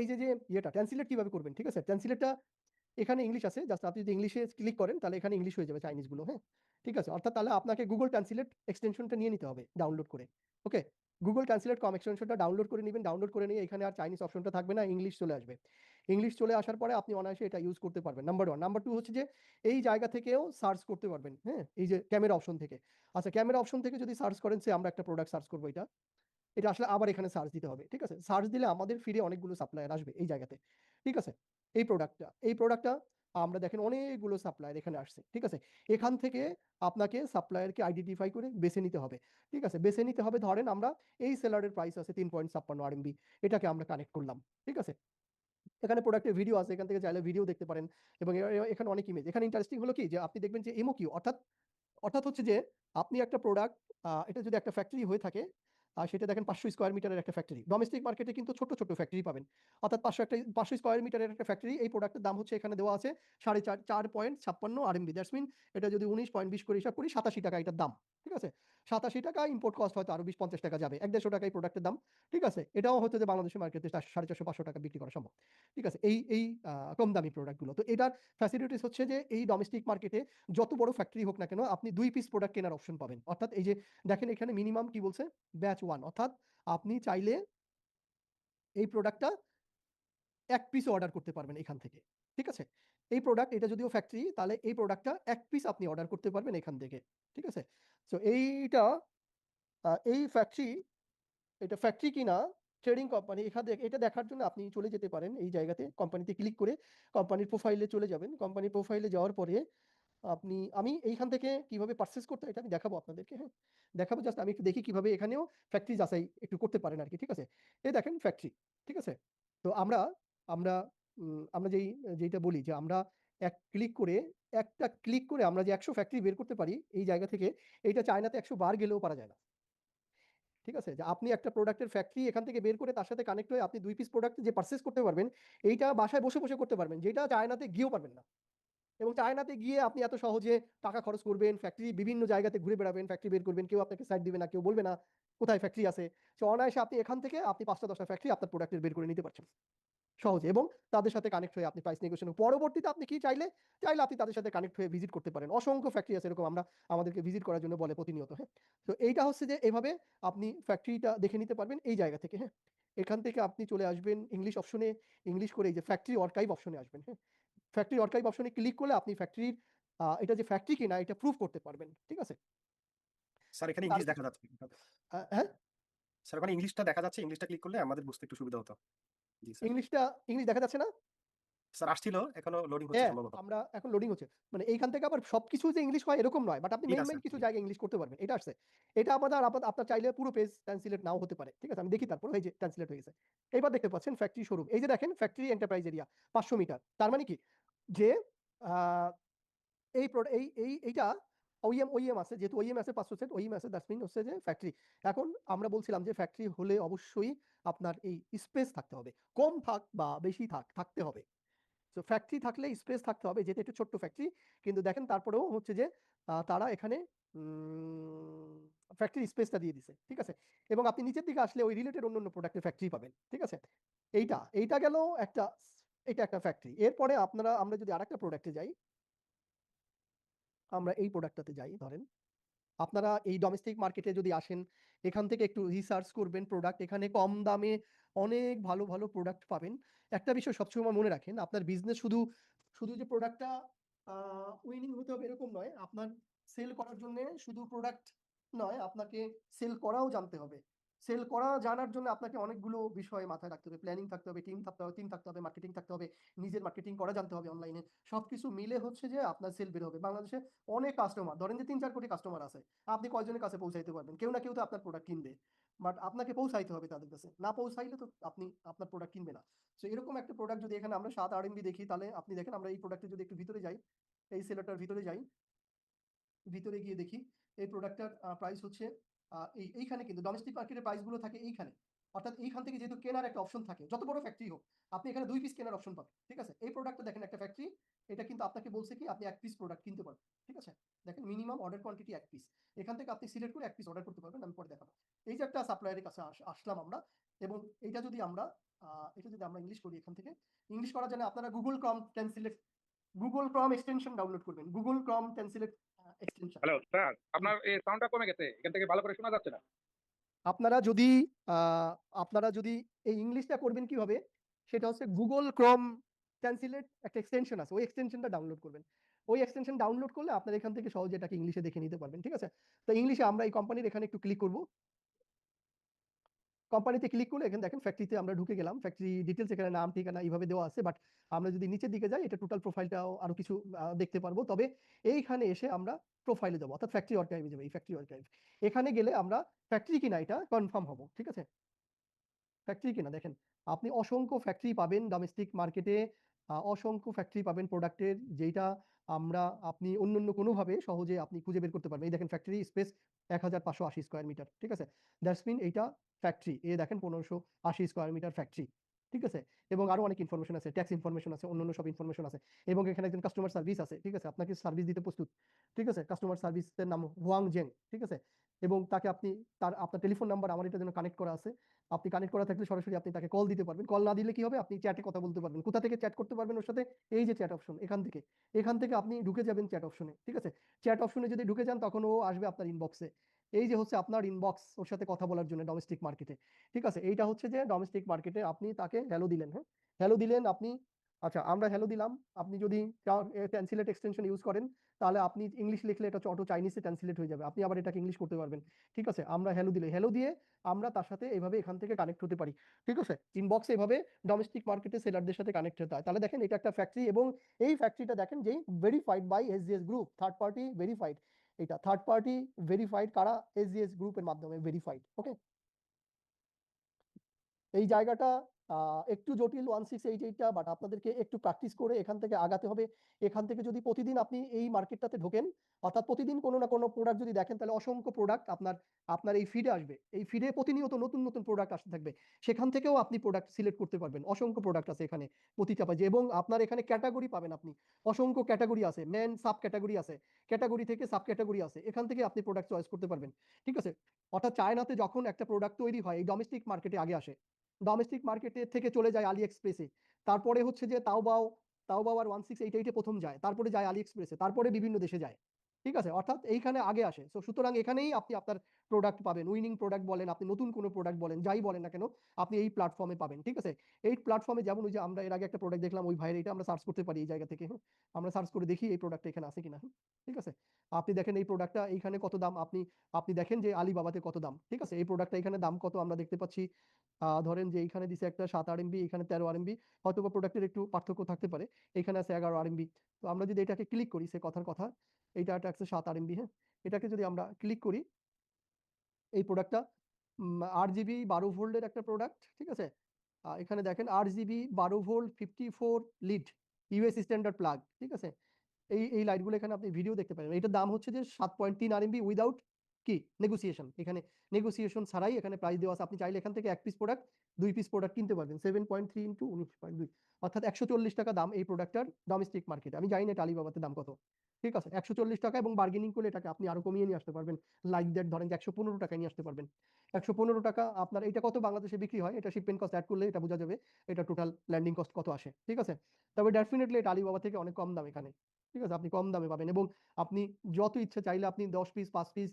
এই যে ইয়েটা ট্রান্সলেট কিভাবে করবেন? ঠিক আছে? ট্রান্সলেটটা এখানে ইংলিশ আছে। জাস্ট আপনি যদি ইংলিশে ক্লিক করেন তাহলে এখানে ইংলিশ হয়ে যাবে, চাইনিজ গুলো, হ্যাঁ? ঠিক আছে? অর্থাৎ তাহলে আপনাকে গুগল ট্রান্সলেট এক্সটেনশনটা নিয়ে নিতে হবে ডাউনলোড করে। ওকে? গুগল ট্রান্সলেট এক্সটেনশনটা ডাউনলোড করে নিবেন। ডাউনলোড করে নিয়ে এখানে আর চাইনিজ অপশনটা থাকবে না, ইংলিশ চলে আসবে। ইংলিশ চলে আসার পরে আপনি অনায়াসে এটা ইউজ করতে পারবেন। নাম্বার 1। নাম্বার 2 হচ্ছে যে এই জায়গা থেকেও সার্চ করতে পারবেন, হ্যাঁ? এই যে ক্যামেরা অপশন থেকে। আচ্ছা, ক্যামেরা অপশন থেকে যদি সার্চ করেন, আমরা একটা প্রোডাক্ট সার্চ করব এটা। এটা আসলে আবার এখানে সার্চ দিতে হবে। ঠিক আছে? সার্চ দিলে আমাদের ফিরে অনেকগুলো সাপ্লায়ার আসবে এই জায়গাতে। ঠিক আছে? এই প্রোডাক্টটা আমরা দেখেন অনেকগুলো সাপ্লায়ার এখানে আসছে, ঠিক আছে? এখান থেকে আপনাকে সাপ্লায়ারকে আইডেন্টিফাই করে বেছে নিতে হবে, ঠিক আছে? বেছে নিতে হবে, ধরেন আমরা এই সেলারের প্রাইস আছে 3.56 RMB, এটাকে আমরা কানেক্ট করলাম, ঠিক আছে? এখানে প্রোডাক্টের ভিডিও আছে, এখান থেকে চাইলে ভিডিও দেখতে পারেন এবং এখানে অনেক ইমেজ। এখানে ইন্টারেস্টিং হলো কি যে আপনি দেখবেন যে এমওকিউ, অর্থাৎ অর্থাৎ হচ্ছে যে আপনি একটা প্রোডাক্ট, এটা যদি একটা ফ্যাক্টরি হয়ে থাকে, সেটা দেখেন 500 স্কয়ার মিটারের একটা ফ্যাক্টরি। ডোমেস্টিক মার্কেটে কিন্তু ছোট ছোট ফ্যাক্টরি পাবেন, অর্থাৎ 500 স্কয়ার মিটারের একটা ফ্যাক্টরি। এই প্রোডাক্টের দাম হচ্ছে এখানে দেওয়া আছে 4.56 RMB। দ্যাটস মিন এটা যদি 19.20 করে হিসাব করি 87 টাকা এটার দাম, ঠিক আছে? 87 টাকা, ইম্পোর্ট কস্ট হয়তো আরো 20-50 টাকা যাবে, 1-150 টাকা এই প্রোডাক্টের দাম, ঠিক আছে? এটাও হচ্ছে যে বাংলাদেশের মার্কেটে 450-500 টাকা বিক্রি করা সম্ভব, ঠিক আছে? এই কম দামি প্রোডাক্টগুলো। তো এটার ফ্যাসিলিটিস হচ্ছে যে এই ডোমেস্টিক মার্কেটে যত বড় ফ্যাক্টরি হোক না কেন, আপনি 2 পিস প্রোডাক্ট কেনার অপশন পাবেন। অর্থাৎ এই যে দেখেন এখানে মিনিমাম কি বলছে, ব্যাচ 1, অর্থাৎ আপনি চাইলে এই প্রোডাক্টটা 1 পিস অর্ডার করতে পারবেন এখান থেকে, ঠিক আছে? এই প্রোডাক্ট, এটা যদিও ফ্যাক্টরি, তাহলে এই প্রোডাক্টটা 1 পিস আপনি অর্ডার করতে পারবেন এখান থেকে, ঠিক আছে? সো এইটা এই ফ্যাক্টরি, এটা ফ্যাক্টরি কিনা ট্রেডিং কোম্পানি, এখানে এটা দেখার জন্য আপনি চলে যেতে পারেন এই জায়গাতে, কোম্পানিতে ক্লিক করে কোম্পানির প্রোফাইলে চলে যাবেন। কোম্পানির প্রোফাইলে যাওয়ার পরে আমি এইখান থেকে কিভাবে পারচেজ করতে হয় এটা আমি দেখাবো আপনাদেরকে, হ্যাঁ? দেখাবো, জাস্ট আমি একটু দেখি কিভাবে এখানেও ফ্যাক্টরি যাচাই একটু করতে পারেন আরকি, ঠিক আছে? এই দেখেন ফ্যাক্টরি, ঠিক আছে? তো আমরা আমরা আমরা যেইটা বলি যে আমরা একটা ক্লিক করে আমরা যে 100 ফ্যাক্টরি বের করতে পারি এই জায়গা থেকে, এইটা চায়নাতে 100 বার গেলেও পারা যায় না। ঠিক আছে? যে আপনি একটা প্রোডাক্টের ফ্যাক্টরি এখান থেকে বের করে তার সাথে কানেক্ট হয়ে আপনি 2 পিস প্রোডাক্ট যে পারচেজ করতে পারবেন, এইটা বাসায় বসে বসে করতে পারবেন, যেটা চায়নাতে গিয়েও পারবেন না। এবং চায়নাতে গিয়ে আপনি এত সহজে টাকা খরচ করবেন, ফ্যাক্টরি বিভিন্ন জায়গাতে ঘুরে বেড়াবেন, ফ্যাক্টরি বের করবেন, কেউ আপনাকে সাইড দিবে না, কেউ বলবে না কোথায় ফ্যাক্টরি আছে। সো অনায়াসে আপনি এখান থেকে আপনি 5টা-10টা ফ্যাক্টরি আপনার প্রোডাক্টের বের করে নিতে পারছেন সহজে, এবং তাদের সাথে কানেক্ট হয়ে আপনি প্রাইস নেগোশিয়েশন, পরবর্তীতে আপনি কি চাইলে আপনি তাদের সাথে কানেক্ট হয়ে ভিজিট করতে পারেন। অসংখ্য ফ্যাক্টরি আছে এরকম, আমাদেরকে ভিজিট করার জন্য বলে প্রতিনিয়ত, হ্যাঁ? তো এইটা হচ্ছে যে এভাবে আপনি ফ্যাক্টরিটা দেখে নিতে পারবেন এই জায়গা থেকে, হ্যাঁ? এখান থেকে আপনি চলে আসবেন ইংলিশ অপশনে, ইংলিশ করে এই যে ফ্যাক্টরি আর্কাইভ অপশনে আসবেন, হ্যাঁ? ফ্যাক্টরি আর্কাইভ অপশনে ক্লিক করলে আপনি ফ্যাক্টরির এটা যে ফ্যাক্টরি কিনা এটা প্রুফ করতে পারবেন, ঠিক আছে? স্যার এখানে তার ইংলিশ দেখা যাচ্ছে। হ্যাঁ? স্যার ওখানে ইংলিশটা দেখা যাচ্ছে, ইংলিশটা ক্লিক করলে আমাদের বুঝতে একটু সুবিধা হতো। জি স্যার। ইংলিশ দেখা যাচ্ছে না? স্যার আসছিল, এখনো লোডিং হচ্ছে হ্যাঁ, সম্ভবত। আমরা এখন লোডিং হচ্ছে। মানে এইখান থেকে আবার সবকিছু যে ইংলিশ হয় এরকম নয়। বাট আপনি ঠিক মেইন আছে, কিছু জি। জায়গায় ইংলিশ করতে পারবেন। এটা আসছে। এটা আপনার চাইলে পুরো পেজ ট্রান্সলেট নাও হতে পারে। ঠিক আছে? আমি দেখি তারপর, এই যে ট্রান্সলেট হয়ে গেছে। এবার দেখতে পাচ্ছেন ফ্যাক্টরি শোরুম। এই যে দেখেন ফ্যাক্টরি এন্টারপ্রাইজ এরিয়া 500 মিটার। তার মানে কি? যে আ এই প্রোড এই এই এইটা OEM আছে। যেহেতু OEM আছে 500 সেট, OEM আছে, দ্যাটস মিন হচ্ছে যে ফ্যাক্টরি। এখন আমরা বলছিলাম যে ফ্যাক্টরি হলে অবশ্যই আপনার এই স্পেস থাকতে হবে। কম থাক বা বেশি থাকতে হবে। তো ফ্যাক্টরি থাকলে স্পেস থাকতে হবে, যেহেতু একটু ছোট্ট ফ্যাক্টরি। কিন্তু দেখেন তারপরেও হচ্ছে যে তারা এখানে ফ্যাক্টরি স্পেসটা দিয়ে দিছে, ঠিক আছে? এবং আপনি নিচের দিকে আসলে ওই রিলেটেড অন্যান্য প্রোডাক্টের ফ্যাক্টরি পাবেন, ঠিক আছে? এইটা গেল একটা, এটা একটা ফ্যাক্টরি। এরপরে আমরা যদি আরেকটা প্রোডাক্টে যাই, আমরা এই প্রোডাক্টটাতে যাই ধরেন। আপনারা এই ডোমেস্টিক মার্কেটে যদি আসেন, এখান থেকে একটু রিসার্চ করবেন প্রোডাক্ট, এখানে কম দামে অনেক ভালো ভালো প্রোডাক্ট পাবেন। একটা বিষয় সবসময় মনে রাখেন, আপনার বিজনেস শুধু যে প্রোডাক্টটা উইনিং হতে হবে এরকম নয়। আপনার সেল করার জন্য শুধু প্রোডাক্ট নয়, আপনাকে সেল করাও জানতে হবে। সেল করা জানার জন্য আপনাকে অনেকগুলো বিষয় মাথায় রাখতে হবে। প্ল্যানিং থাকতে হবে, টিম থাকতে হবে, মার্কেটিং থাকতে হবে, নিজের মার্কেটিং করা জানতে হবে অনলাইনে। সবকিছু মিলে হচ্ছে যে আপনার সেল বের হবে। বাংলাদেশে অনেক কাস্টমার, ধরেন যে 3-4 কোটি কাস্টমার আছে। আপনি কয়জনের কাছে পৌঁছাইতে পারবেন? কেউ না কেউ তো আপনার প্রোডাক্ট কিনবে। বাট আপনাকে পৌঁছাইতে হবে তাদের কাছে। না পৌঁছাইলে তো আপনার প্রোডাক্ট কিনবে না। সো এরকম একটা প্রোডাক্ট যদি এখানে আমরা 7 RMB দেখি, তাহলে আপনি দেখেন আমরা এই প্রোডাক্টে যদি একটু ভিতরে যাই, এই সেলারটার ভিতরে যাই, ভিতরে গিয়ে দেখি এই প্রোডাক্টটার প্রাইস হচ্ছে এইখানে কিন্তু ডোমেস্টিক মার্কেটের প্রাইস গুলো থাকে এইখানে। অর্থাৎ এইখান থেকে যেহেতু কেনার একটা অপশন থাকে, যত বড় ফ্যাক্টরি হোক, আপনি এখানে 2 পিস কেনার অপশন পাবেন। ঠিক আছে? এই প্রোডাক্টটা দেখেন একটা ফ্যাক্টরি, এটা কিন্তু আপনাকে বলছে কি আপনি 1 পিস প্রোডাক্ট কিনতে পারবেন। ঠিক আছে? দেখেন মিনিমাম অর্ডার কোয়ান্টিটি 1 পিস। এখান থেকে আপনি সিলেক্ট করে 1 পিস অর্ডার করতে পারবেন। আমি পরে দেখাবো। এই যে একটা সাপ্লায়ারের কাছে আসলাম আমরা, এবং এটা যদি আমরা ইংলিশ করি এখান থেকে, ইংলিশ করার জন্য আপনারা Google Chrome এক্সটেনশন ডাউনলোড করবেন। Google Chrome Translate extension. Hello sir, আপনার এই সাউন্ডটা কমে গেছে, এখান থেকে ভালো করে শোনা যাচ্ছে না। আপনারা যদি আপনারা যদি এই ইংলিশটা করবেন কিভাবে, সেটা হচ্ছে Google Chrome Translate একটা এক্সটেনশন আছে, ওই এক্সটেনশনটা ডাউনলোড করবেন। ওই এক্সটেনশন ডাউনলোড করলে আপনারা এখান থেকে সহজে এটাকে ইংলিশে দেখে নিতে পারবেন। ঠিক আছে? তো ইংলিশে আমরা এই কোম্পানির এখানে একটু ক্লিক করব। কোম্পানিতে ক্লিক করলে এখানে দেখেন ফ্যাক্টরিতে আমরা ঢুকে গেলাম, ফ্যাক্টরি ডিটেলস এখানে নাম ঠিকানা এইভাবে দেওয়া আছে, বাট আমরা যদি নিচের দিকে যাই এটা টোটাল প্রোফাইলটাও আরো কিছু দেখতে পারবো। তবে এইখানে এসে আমরা প্রোফাইলে যাবো, অর্থাৎ ফ্যাক্টরি আর্কাইভে যাবো। এই ফ্যাক্টরি আর্কাইভ এখানে গেলে আমরা ফ্যাক্টরি কিনা এটা কনফার্ম হবো, ঠিক আছে? ফ্যাক্টরি কিনা দেখেন, আপনি অসংখ্য ফ্যাক্টরি পাবেন ডোমেস্টিক মার্কেটে, অসংখ্য ফ্যাক্টরি পাবেন প্রোডাক্টের, যেটা আপনি অন্য কোনোভাবে সহজে আপনি খুঁজে বের করতে পারবেন। এই দেখেন ফ্যাক্টরি স্পেস 1580 স্কোয়ার মিটার, ঠিক আছে? দ্যাটস মিন এইটা ফ্যাক্টরি। এ দেখেন 1580 স্কোয়ার মিটার ফ্যাক্টরি, ঠিক আছে? এবং আরো অনেক ইনফরমেশন আছে, ট্যাক্স ইনফরমেশন আছে, অন্যান্য সব ইনফরমেশন আছে, এবং এখানে একজন কাস্টমার সার্ভিস আছে, ঠিক আছে? আপনাকে সার্ভিস দিতে প্রস্তুত, ঠিক আছে? কাস্টমার সার্ভিসের নাম হোয়াং জেং, ঠিক আছে? এবং তাকে আপনি আপনার টেলিফোন নাম্বার আমার এটার জন্য কানেক্ট করা আছে, আপনি কানেক্ট করা থাকলে সরাসরি আপনি তাকে কল দিতে পারবেন। কল না দিলে কি হবে, আপনি চ্যাটে কথা বলতে পারবেন। কোথা থেকে চ্যাট করতে পারবেন ওর সাথে? এই যে চ্যাট অপশন, এখান থেকে আপনি ঢুকে যাবেন চ্যাট অপশনে, ঠিক আছে? চ্যাট অপশনে যদি ঢুকে যান তখন ও আসবে আপনার ইনবক্সে। এই যে হচ্ছে আপনার ইনবক্স ওর সাথে কথা বলার জন্য ডোমেস্টিক মার্কেটে, ঠিক আছে? এইটা হচ্ছে যে ডোমেস্টিক মার্কেটে আপনি তাকে হ্যালো দিলেন, হ্যাঁ হ্যালো দিলেন আপনি। আচ্ছা, আমরা হ্যালো দিলাম। আপনি যদি ট্রান্সলেট এক্সটেনশন ইউজ করেন তাহলে আপনি ইংলিশ লিখলে এটা অটো চাইনিজে ট্রান্সলেট হয়ে যাবে, আপনি আবার এটাকে ইংলিশ করতে পারবেন, ঠিক আছে? আমরা হ্যালো দিয়ে আমরা তার সাথে এভাবে এখান থেকে কানেক্ট হতে পারি, ঠিক আছে? ইনবক্সে এভাবে ডোমেস্টিক মার্কেটে সেলারদের সাথে কানেক্ট হতে হয়। তাহলে দেখেন এটা একটা ফ্যাক্টরি, এবং এই ফ্যাক্টরিটা দেখেন যেই verified by SGS group, third party verified. এটা থার্ড পার্টি ভেরিফাইড কারা? এসজিএস গ্রুপের মাধ্যমে ভেরিফাইড, ওকে? এই জায়গাটা একটু জটিল 1688টা, বাট আপনাদেরকে একটু প্র্যাকটিস করে এখান থেকে আগাতে হবে। এখান থেকে যদি প্রতিদিন আপনি এই মার্কেটটাতে ঢোকেন, অর্থাৎ প্রতিদিন কোনো না কোনো প্রোডাক্ট যদি দেখেন, তাহলে অসংখ্য প্রোডাক্ট আপনার এই ফিডে আসবে। এই ফিডে প্রতিনিয়ত নতুন প্রোডাক্ট আসতে থাকবে, সেখান থেকেও আপনি প্রোডাক্ট সিলেক্ট করতে পারবেন। অসংখ্য প্রোডাক্ট আছে এখানে প্রতিটা পেজে, এবং আপনার এখানে ক্যাটাগরি পাবেন আপনি। অসংখ্য ক্যাটাগরি আছে, মেন সাব ক্যাটাগরি আছে, ক্যাটাগরি থেকে সাব ক্যাটাগরি আছে, এখান থেকে আপনি প্রোডাক্ট চয়েস করতে পারবেন, ঠিক আছে? অর্থাৎ চায়নাতে যখন একটা প্রোডাক্ট তৈরি হয় এই ডোমেস্টিক মার্কেটে আগে আসে, ডোমেস্টিক মার্কেটে থেকে চলে যায় আলি এক্সপ্রেসে, তারপরে হচ্ছে যে তাওবাও আর 1688 প্রথম যায়, তারপরে যায় আলি এক্সপ্রেসে, তারপরে বিভিন্ন দেশে যায়, ঠিক আছে? অর্থাৎ এইখানে আগে আসে। সো সুতরাং এখানেই আপনি আপনার প্রোডাক্ট পাবেন, উইনিং প্রোডাক্ট বলেন, আপনি নতুন কোনো প্রোডাক্ট বলেন, যাই বলেন না কেন, আপনি এই প্ল্যাটফর্মে পাবেন, ঠিক আছে? এই প্ল্যাটফর্মে যেমন ওই যে আমরা এর আগে একটা প্রোডাক্ট দেখলাম ওই ভাইয়ের, এটা আমরা সার্চ করতে পারি এই জায়গা থেকে, আমরা সার্চ করে দেখি এই প্রোডাক্টটা এখানে আছে কিনা, ঠিক আছে? আপনি দেখেন এই প্রোডাক্টটা এইখানে কত দাম, আপনি দেখেন যে আলিবাবাতে কত দাম, ঠিক আছে? এই প্রোডাক্টটা এখানে দাম কত আমরা দেখতে পাচ্ছি। ধরেন যে এইখানে দিছে একটা 7 RMB, এখানে 13 RMB, হয়তো বা প্রোডাক্টের একটু পার্থক্য থাকতে পারে। এখানে আছে 11 RMB। তো আমরা যদি এটাকে ক্লিক করি, সে কথার কথা, এইটা একটা আছে 7 RMB, হ্যাঁ? এটাকে যদি আমরা ক্লিক করি, এই প্রোডাক্টটা 8GB 12 ভোল্টের একটা প্রোডাক্ট, ঠিক আছে? এখানে দেখেন 8GB 12 volt 54 lead US standard plug, ঠিক আছে? এই লাইটগুলো এখানে আপনি ভিডিও দেখতে পারেন। এটার দাম হচ্ছে যে 7.3 RMB উইদাউট কি নেগোসিয়েশন, এখানে নেগোসিয়েশন ছাড়াই এখানে প্রাইস দেওয়া আছে। আপনি চাইলে এখান থেকে 1 পিস প্রোডাক্ট 2 পিস প্রোডাক্ট কিনতে পারবেন। 7.3 ইন্টু 19.2, অর্থাৎ 140 টাকা দাম এই প্রোডাক্টটার ডোমেস্টিক মার্কেটে। আমি জানি না এটা আলিবাবাতে দাম কত, ঠিক আছে? 140 টাকা, এবং বার্গেনিং করলে এটাকে আপনি আরো কমিয়ে নিয়ে আসতে পারবেন। লাইক দ্যাট ধরেন যে 115 টাকায় নিয়ে আসতে পারবেন। 115 টাকা আপনার এটা কত বাংলাদেশে বিক্রি হয়, এটা শিপমেন্ট কস্ট অ্যাড করলে এটা বোঝা যাবে এটা টোটাল ল্যান্ডিং কস্ট কত আসে, ঠিক আছে? তবে ডেফিনেটলি এটা আলিবাবা থেকে অনেক কম দাম এখানে, ঠিক আছে? আপনি কম দামে পাবেন, এবং আপনি যত ইচ্ছে চাইলে আপনি 10 পিস 5 পিস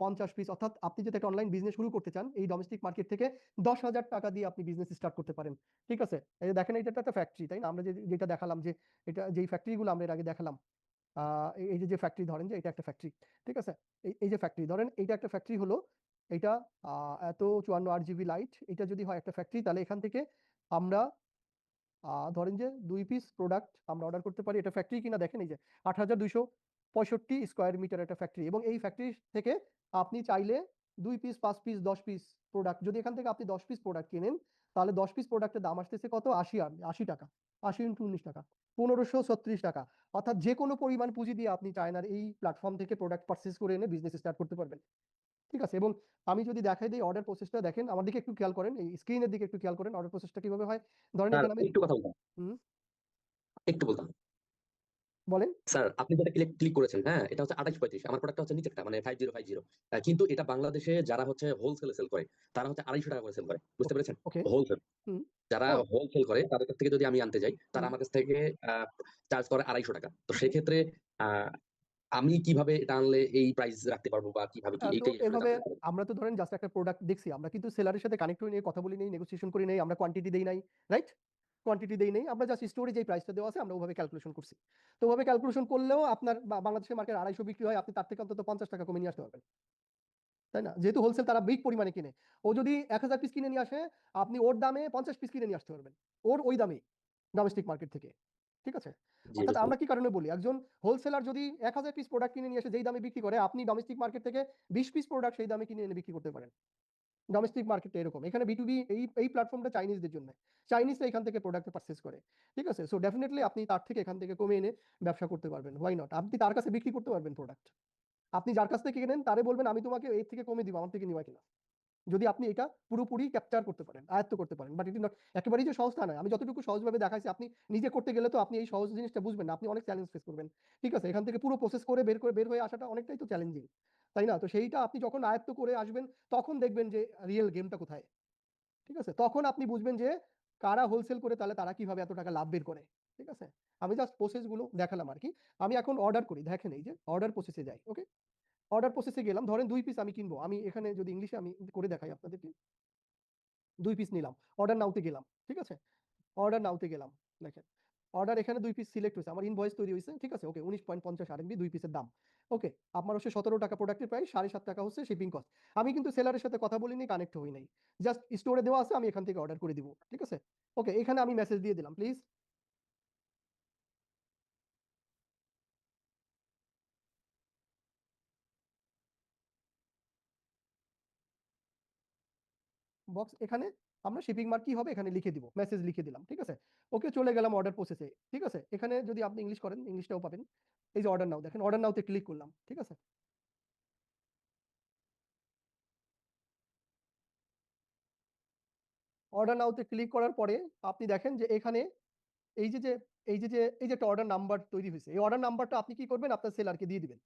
50 পিস, অর্থাৎ আপনি যদি একটা অনলাইন বিজনেস শুরু করতে চান এই ডোমেস্টিক মার্কেট থেকে 10,000 টাকা দিয়ে আপনি বিজনেস স্টার্ট করতে পারেন, ঠিক আছে? এই যে দেখেন এটা একটা ফ্যাক্টরি, তাই না? আমরা যেটা দেখালাম, যে এটা যেই ফ্যাক্টরিগুলো আমরা এর আগে দেখালাম, এই যে ফ্যাক্টরি ধরেন যে এটা একটা ফ্যাক্টরি, ঠিক আছে? এই যে ফ্যাক্টরি ধরেন এইটা একটা ফ্যাক্টরি হলো, এটা এত 54 8GB লাইট, এটা যদি হয় একটা ফ্যাক্টরি, তাহলে এখান থেকে আমরা ধরেন যে 2 পিস প্রোডাক্ট আমরা অর্ডার করতে পারি। এটা ফ্যাক্টরি কিনা দেখেন, এই যে 8265 স্কোয়ার মিটার একটা ফ্যাক্টরি, এবং এই ফ্যাক্টরি থেকে আপনি চাইলে 2 পিস 5 পিস 10 পিস প্রোডাক্ট, যদি এখান থেকে আপনি 10 পিস প্রোডাক্ট কেনেন, তাহলে 10 পিস প্রোডাক্টের দাম আসতেছে কত? 80 টাকা। 80 ইন্টু 19 টাকা, 1536 টাকা। অর্থাৎ যে কোনো পরিমাণ পুঁজি দিয়ে আপনি চায়নার এই প্ল্যাটফর্ম থেকে প্রোডাক্ট পারচেজ করে এনে বিজনেস স্টার্ট করতে পারবেন, ঠিক আছে? এবং আমি যদি দেখাই দিই অর্ডার প্রসেসটা, দেখেন আমার দিকে একটু খেয়াল করেন, এই স্ক্রিনের দিকে একটু খেয়াল করেন, অর্ডার প্রসেসটা কিভাবে হয়। ধরেন স্যার এখানে আমি একটু কথা বলতাম, হুম একটু বলতাম। বলেন। স্যার আপনি যেটা ক্লিক করেছেন, হ্যাঁ এটা হচ্ছে 2835, আমার প্রোডাক্টটা হচ্ছে নিচেরটা মানে 5050, কিন্তু এটা বাংলাদেশে যারা হচ্ছে হোলসেলে সেল করে তারা হচ্ছে 250 টাকা করে সেল করে, বুঝতে পেরেছেন? ওকে। হোলসেল হুম। যারা ও। হোলসেল করে তাদের কাছ থেকে যদি আমি আনতে যাই, তারা হুম। আমার কাছ থেকে চার্জ করে 250 টাকা। তো সেক্ষেত্রে আমি কিভাবে এটা আনলে এই প্রাইস রাখতে পারবো, বা কিভাবে কি তো এইটাই আসলে এভাবে জানতে চাচ্ছিলাম। আমরা তো ধরেন জাস্ট একটা প্রোডাক্ট দেখছি, আমরা কিন্তু সেলারের সাথে কানেক্ট হয়ে নিয়ে কথা বলি নেই, নেগোসিয়েশন করি নেই, আমরা কোয়ান্টিটি দেই নাই, রাইট? কোয়ান্টিটি দেই নেই, আমরা জাস্ট স্টোরে যে প্রাইসটা দেওয়া আছে আমরা ওভাবে ক্যালকুলেশন করছি। তো ওভাবে ক্যালকুলেশন করলেও আপনার বাংলাদেশের মার্কেট 250 বিক্রি হয়, আপনি তার থেকে অন্তত 50 টাকা কমে নিয়ে আসতে পারবেন, তাই না? যেহেতু হোলসেল তারা বিগ পরিমাণে কিনে। ও যদি 1000 পিস কিনে নিয়ে আসে, আপনি ওর দামে 50 পিস কিনে নিয়ে আসতে পারবেন। ওর ওই দামেই ডোমেস্টিক মার্কেট থেকে। ঠিক আছে? জি অর্থাৎ বুঝতে আমরা কি কারণে বলি, একজন হোলসেলার যদি 1000 পিস প্রোডাক্ট কিনে নিয়ে এসে যেই দামে বিক্রি করে, আপনি ডোমেস্টিক মার্কেট থেকে 20 পিস প্রোডাক্ট সেই দামে কিনে এনে বিক্রি করতে পারেন। ডোমেস্টিক মার্কেটটা এরকম। এখানে B2B এই প্ল্যাটফর্মটা চাইনিজদের জন্য। চাইনিজরা এখান থেকে প্রোডাক্ট পারচেজ করে। ঠিক আছে? সো ডেফিনিটলি আপনি তার থেকে এখান থেকে কমে এনে ব্যবসা করতে পারবেন। Why not? আপনি তার কাছে বিক্রি করতে পারবেন প্রোডাক্ট। আপনি যার কাছ থেকে কিনেন তারে বলবেন আমি তোমাকে এর থেকে কমে দিব, আমার থেকে নিবা কিনা। যদি আপনি এটা পুরোপুরি ক্যাপচার করতে পারেন, আয়ত্ত করতে পারেন। বাট ইট ইজ নট একেবারেই যে সহজ তা নয়। আমি যতটুকু সহজভাবে দেখাইছি, আপনি নিজে করতে গেলে তো আপনি এই সহজ জিনিসটা বুঝবেন না। আপনি অনেক চ্যালেঞ্জ ফেস করবেন। ঠিক আছে? এখান থেকে পুরো প্রসেস করে বের হয়ে আসাটা অনেকটাই তো চ্যালেঞ্জিং। তাই না? তো সেইটা আপনি যখন আয়ত্ত করে আসবেন, তখন দেখবেন যে রিয়েল গেমটা কোথায়। ঠিক আছে? তখন আপনি বুঝবেন যে কারা হোলসেল করে, তাহলে তারা কিভাবে এত টাকা লাভ বের করে। ঠিক আছে? আমি জাস্ট প্রসেস গুলো দেখালাম আরকি। আমি এখন অর্ডার করি। দেখেন এই যে অর্ডার প্রসেসে যাই। ওকে? অর্ডার প্রসেসে গেলাম। ধরেন 2 পিস আমি কিনবো। আমি এখানে যদি ইংলিশে আমি করে দেখাই আপনাদেরকে। 2 পিস নিলাম। অর্ডার নাও তে গেলাম। ঠিক আছে? অর্ডার নাও তে গেলাম। দেখেন। অর্ডার এখানে 2 পিস সিলেক্ট হইছে। আমার ইনভয়েস তৈরি হইছে। ঠিক আছে? ওকে 19.50 আরএমবি 2 পিসের দাম। ওকে। আমার হচ্ছে টাকা প্রোডাক্টের প্রাইস, টাকা হচ্ছে শিপিং কস্ট। আমি কিন্তু সেলারের সাথে কথা বলিনি, কানেক্ট হই নাই। জাস্ট স্টোরে দেওয়া আছে, আমি এখান থেকে অর্ডার করে দিব। ঠিক আছে? ওকে, এখানে আমি মেসেজ দিয়ে দিলাম প্লিজ। বক্স এখানে আমরা শিপিং মার্ক কি হবে এখানে লিখে দিব, মেসেজ লিখে দিলাম। ঠিক আছে? ওকে, চলে গেলাম অর্ডার প্রসেসে। ঠিক আছে? এখানে যদি আপনি ইংলিশ করেন, ইংলিশটাও পাবেন। এই যে অর্ডার নাও, দেখেন অর্ডার নাও তে ক্লিক করলাম। ঠিক আছে? অর্ডার নাও তে ক্লিক করার পরে আপনি দেখেন যে এখানে এই যে একটা অর্ডার নাম্বার তৈরি হয়েছে। এই অর্ডার নাম্বারটা আপনি কি করবেন, আপনার সেলারকে দিয়ে দিবেন।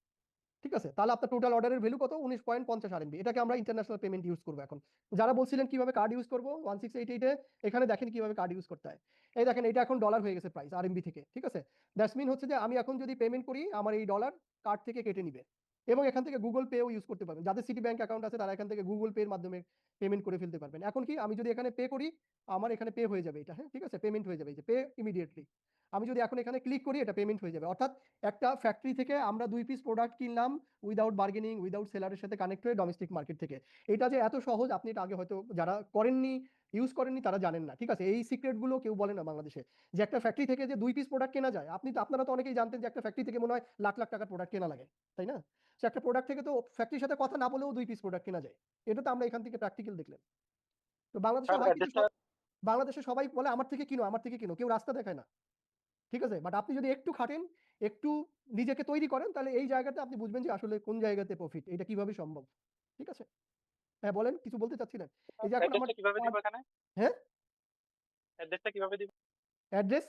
ঠিক আছে? তাহলে আপনার টোটাল অর্ডারের ভ্যালু কত? 19.50 আরএমবি। এটাকে আমরা ইন্টারন্যাশনাল পেমেন্ট ইউজ করব এখন। যারা বলছিলেন কিভাবে কার্ড ইউজ করব 1688 এ, এখানে দেখেন কিভাবে কার্ড ইউজ করতে হয়। এই দেখেন এটা এখন ডলার হয়ে গেছে প্রাইস আরএমবি থেকে। ঠিক আছে? দ্যাটস মিন হচ্ছে যে আমি এখন যদি পেমেন্ট করি, আমার এই ডলার কার্ড থেকে কেটে নিবে। এবং এখান থেকে গুগল পেও ইউজ করতে পারবেন। যাদের সিটি ব্যাংক অ্যাকাউন্ট আছে তারা এখান থেকে গুগল পে এর মাধ্যমে পেমেন্ট করে ফেলতে পারবেন। এখন কি আমি যদি এখানে পে করি, আমার এখানে পে হয়ে যাবে এটা। হ্যাঁ? ঠিক আছে? পেমেন্ট হয়ে যাবে। এই যে পে ইমিডিয়েটলি। আমি যদি এখন এখানে ক্লিক করি, এটা পেমেন্ট হয়ে যাবে। অর্থাৎ একটা ফ্যাক্টরি থেকে আমরা 2 পিস প্রোডাক্ট কিনলাম উইদাউট বার্গেনিং, উইদাউট সেলারের সাথে কানেক্ট হয়ে ডোমেস্টিক মার্কেট থেকে। এটা যে এত সহজ, আপনি এটা আগে হয়তো যারা করেননি, ইউজ করেননি তারা জানেন না। ঠিক আছে? এই সিক্রেট গুলো কেউ বলে না বাংলাদেশে, যে একটা ফ্যাক্টরি থেকে যে 2 পিস প্রোডাক্ট কেনা যায়। আপনারা তো অনেকেই জানতেন যে একটা ফ্যাক্টরি থেকে মনে হয় লাখ লাখ টাকার প্রোডাক্ট কেনা লাগে। তাই না? সে একটা প্রোডাক্ট থেকে তো ফ্যাক্টরির সাথে কথা না বলেও 2 পিস প্রোডাক্ট কেনা যায়। এটা তো আমরা এখান থেকে প্র্যাকটিক্যাল দেখলেন। তো বাংলাদেশে হয় কিছু বাংলাদেশে সবাই বলে আমার থেকে কিনো, আমার থেকে কিনো। কেউ রাস্তা দেখায় না। ঠিক আছে? বাট আপনি যদি একটু খাটেন, একটু নিজেকে তৈরি করেন, তাহলে এই জায়গাতে আপনি বুঝবেন যে আসলে কোন জায়গাতে প্রফিট, এটা কিভাবে সম্ভব। ঠিক আছে? হ্যাঁ, বলেন, কিছু বলতে চাচ্ছিলেন? এই যে এখন আমার কিভাবে দিব এখানে? হ্যাঁ, অ্যাড্রেসটা কিভাবে দিব? অ্যাড্রেস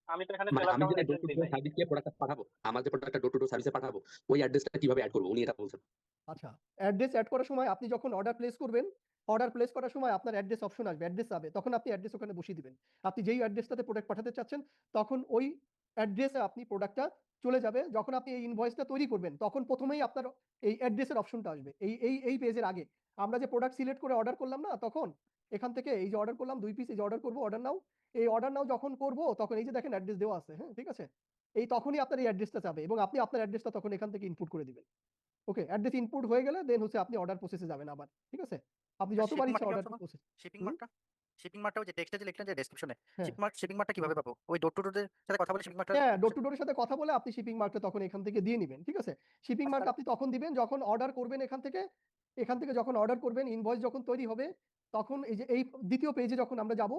আমি তো এখানে মানে সেলার আমি কাউন্ট যেটা ডোর অ্যাড্রেস টু দিই ডোর নাই। সার্ভিস দিয়ে প্রোডাক্টটা পাঠাবো, আমার যে প্রোডাক্টটা ডোর টু ডোর সার্ভিসে পাঠাবো, ওই অ্যাড্রেসটা কিভাবে এড করবো উনি এটা বলছেন। আচ্ছা, অ্যাড্রেস এড করার সময় আপনি যখন অর্ডার প্লেস করবেন, অর্ডার প্লেস করার সময় আপনার অ্যাড্রেস অপশন আসবে, অ্যাড্রেস যাবে। তখন আপনি অ্যাড্রেস ওখানে বসিয়ে দিবেন। আপনি যেই অ্যাড্রেসটাতে প্রোডাক্ট পাঠাতে চাচ্ছেন, তখন ওই অ্যাড্রেসে আপনি প্রোডাক্টটা চলে যাবে। যখন আপনি এই ইনভয়েসটা তৈরি করবেন, তখন প্রথমেই আপনার এই অ্যাড্রেসের অপশনটা আসবে। এই পেজের আগে আমরা যে প্রোডাক্ট সিলেক্ট করে অর্ডার করলাম না, তখন এখান থেকে এই যে অর্ডার করলাম 2 পিস, এই যে অর্ডার করব, অর্ডার নাও। এই অর্ডার নাও যখন করব, তখন এই যে দেখেন অ্যাড্রেস দেওয়া আছে। হ্যাঁ, ঠিক আছে? এই তখনই আপনার এই অ্যাড্রেসটা যাবে এবং আপনি আপনার অ্যাড্রেসটা তখন এখান থেকে ইনপুট করে দিবেন। ওকে, অ্যাড্রেস ইনপুট হয়ে গেলে দেন হচ্ছে আপনি অর্ডার প্রসেসে যাবেন আবার। ঠিক আছে? আপনি যতবার ইচ্ছা অর্ডার প্রসেস। শিপিং মার্কটা ওই যে টেক্সটে যে লিখলেন যে ডেসক্রিপশনে হ্যাঁ। শিপিং মার্কটা কিভাবে পাবো? ওই ডোর টু ডোরের সাথে কথা বলে শিপিং মার্কটা হ্যাঁ, ডোর টু ডোরের সাথে কথা বলে আপনি শিপিং মার্কটা তখন এখান থেকে দিয়ে নিবেন। ঠিক আছে? শিপিং মার্ক আপনি তখন দিবেন যখন অর্ডার করবেন এখান থেকে যখন অর্ডার করবেন, ইনভয়েস যখন তৈরি হবে, তখন এই যে এই দ্বিতীয় পেজে যখন আমরা যাব,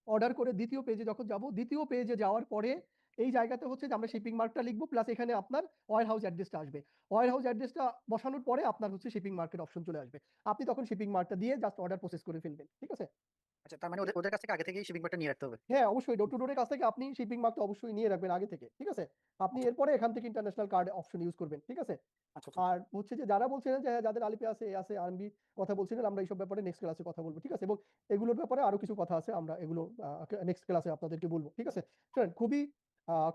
অর্ডার করে দ্বিতীয় পেজে যখন যাব, দ্বিতীয় পেজে যাওয়ার পরে এই জায়গাতে হচ্ছে যে আমরা শিপিং মার্কটা লিখব, প্লাস এখানে আপনার ওয়্যার হাউস অ্যাড্রেসটা আসবে। ওয়্যার হাউস অ্যাড্রেসটা বসানোর পরে আপনার হচ্ছে শিপিং মার্কের অপশন চলে আসবে। আপনি তখন শিপিং মার্কটা দিয়ে জাস্ট অর্ডার প্রসেস করে ফেলবেন। ঠিক আছে? আচ্ছা, তার মানে ওদের কাছ থেকে আগে থেকেই শিপিং মার্কটা নিয়ে রাখতে হবে। হ্যাঁ, অবশ্যই ডোর টু ডোরের কাছ থেকে আপনি শিপিং মার্কটা অবশ্যই নিয়ে রাখবেন আগে থেকে। ঠিক আছে? আপনি এরপরে এখান থেকে ইন্টারন্যাশনাল কার্ড অপশন ইউজ করবেন। ঠিক আছে? আচ্ছা, আর হচ্ছে যে যারা বলছিলেন যে হ্যাঁ, যাদের আলিপে আছে, এ আছে, আরএমবি কথা বলছিলেন, আমরা এইসব ব্যাপারে নেক্সট ক্লাসে কথা বলবো। ঠিক আছে? এবং এগুলোর ব্যাপারে আরো কিছু কথা আছে, আমরা এগুলো নেক্সট ক্লাসে আপনাদেরকে বলবো। ঠিক আছে? শুনেন, খুবই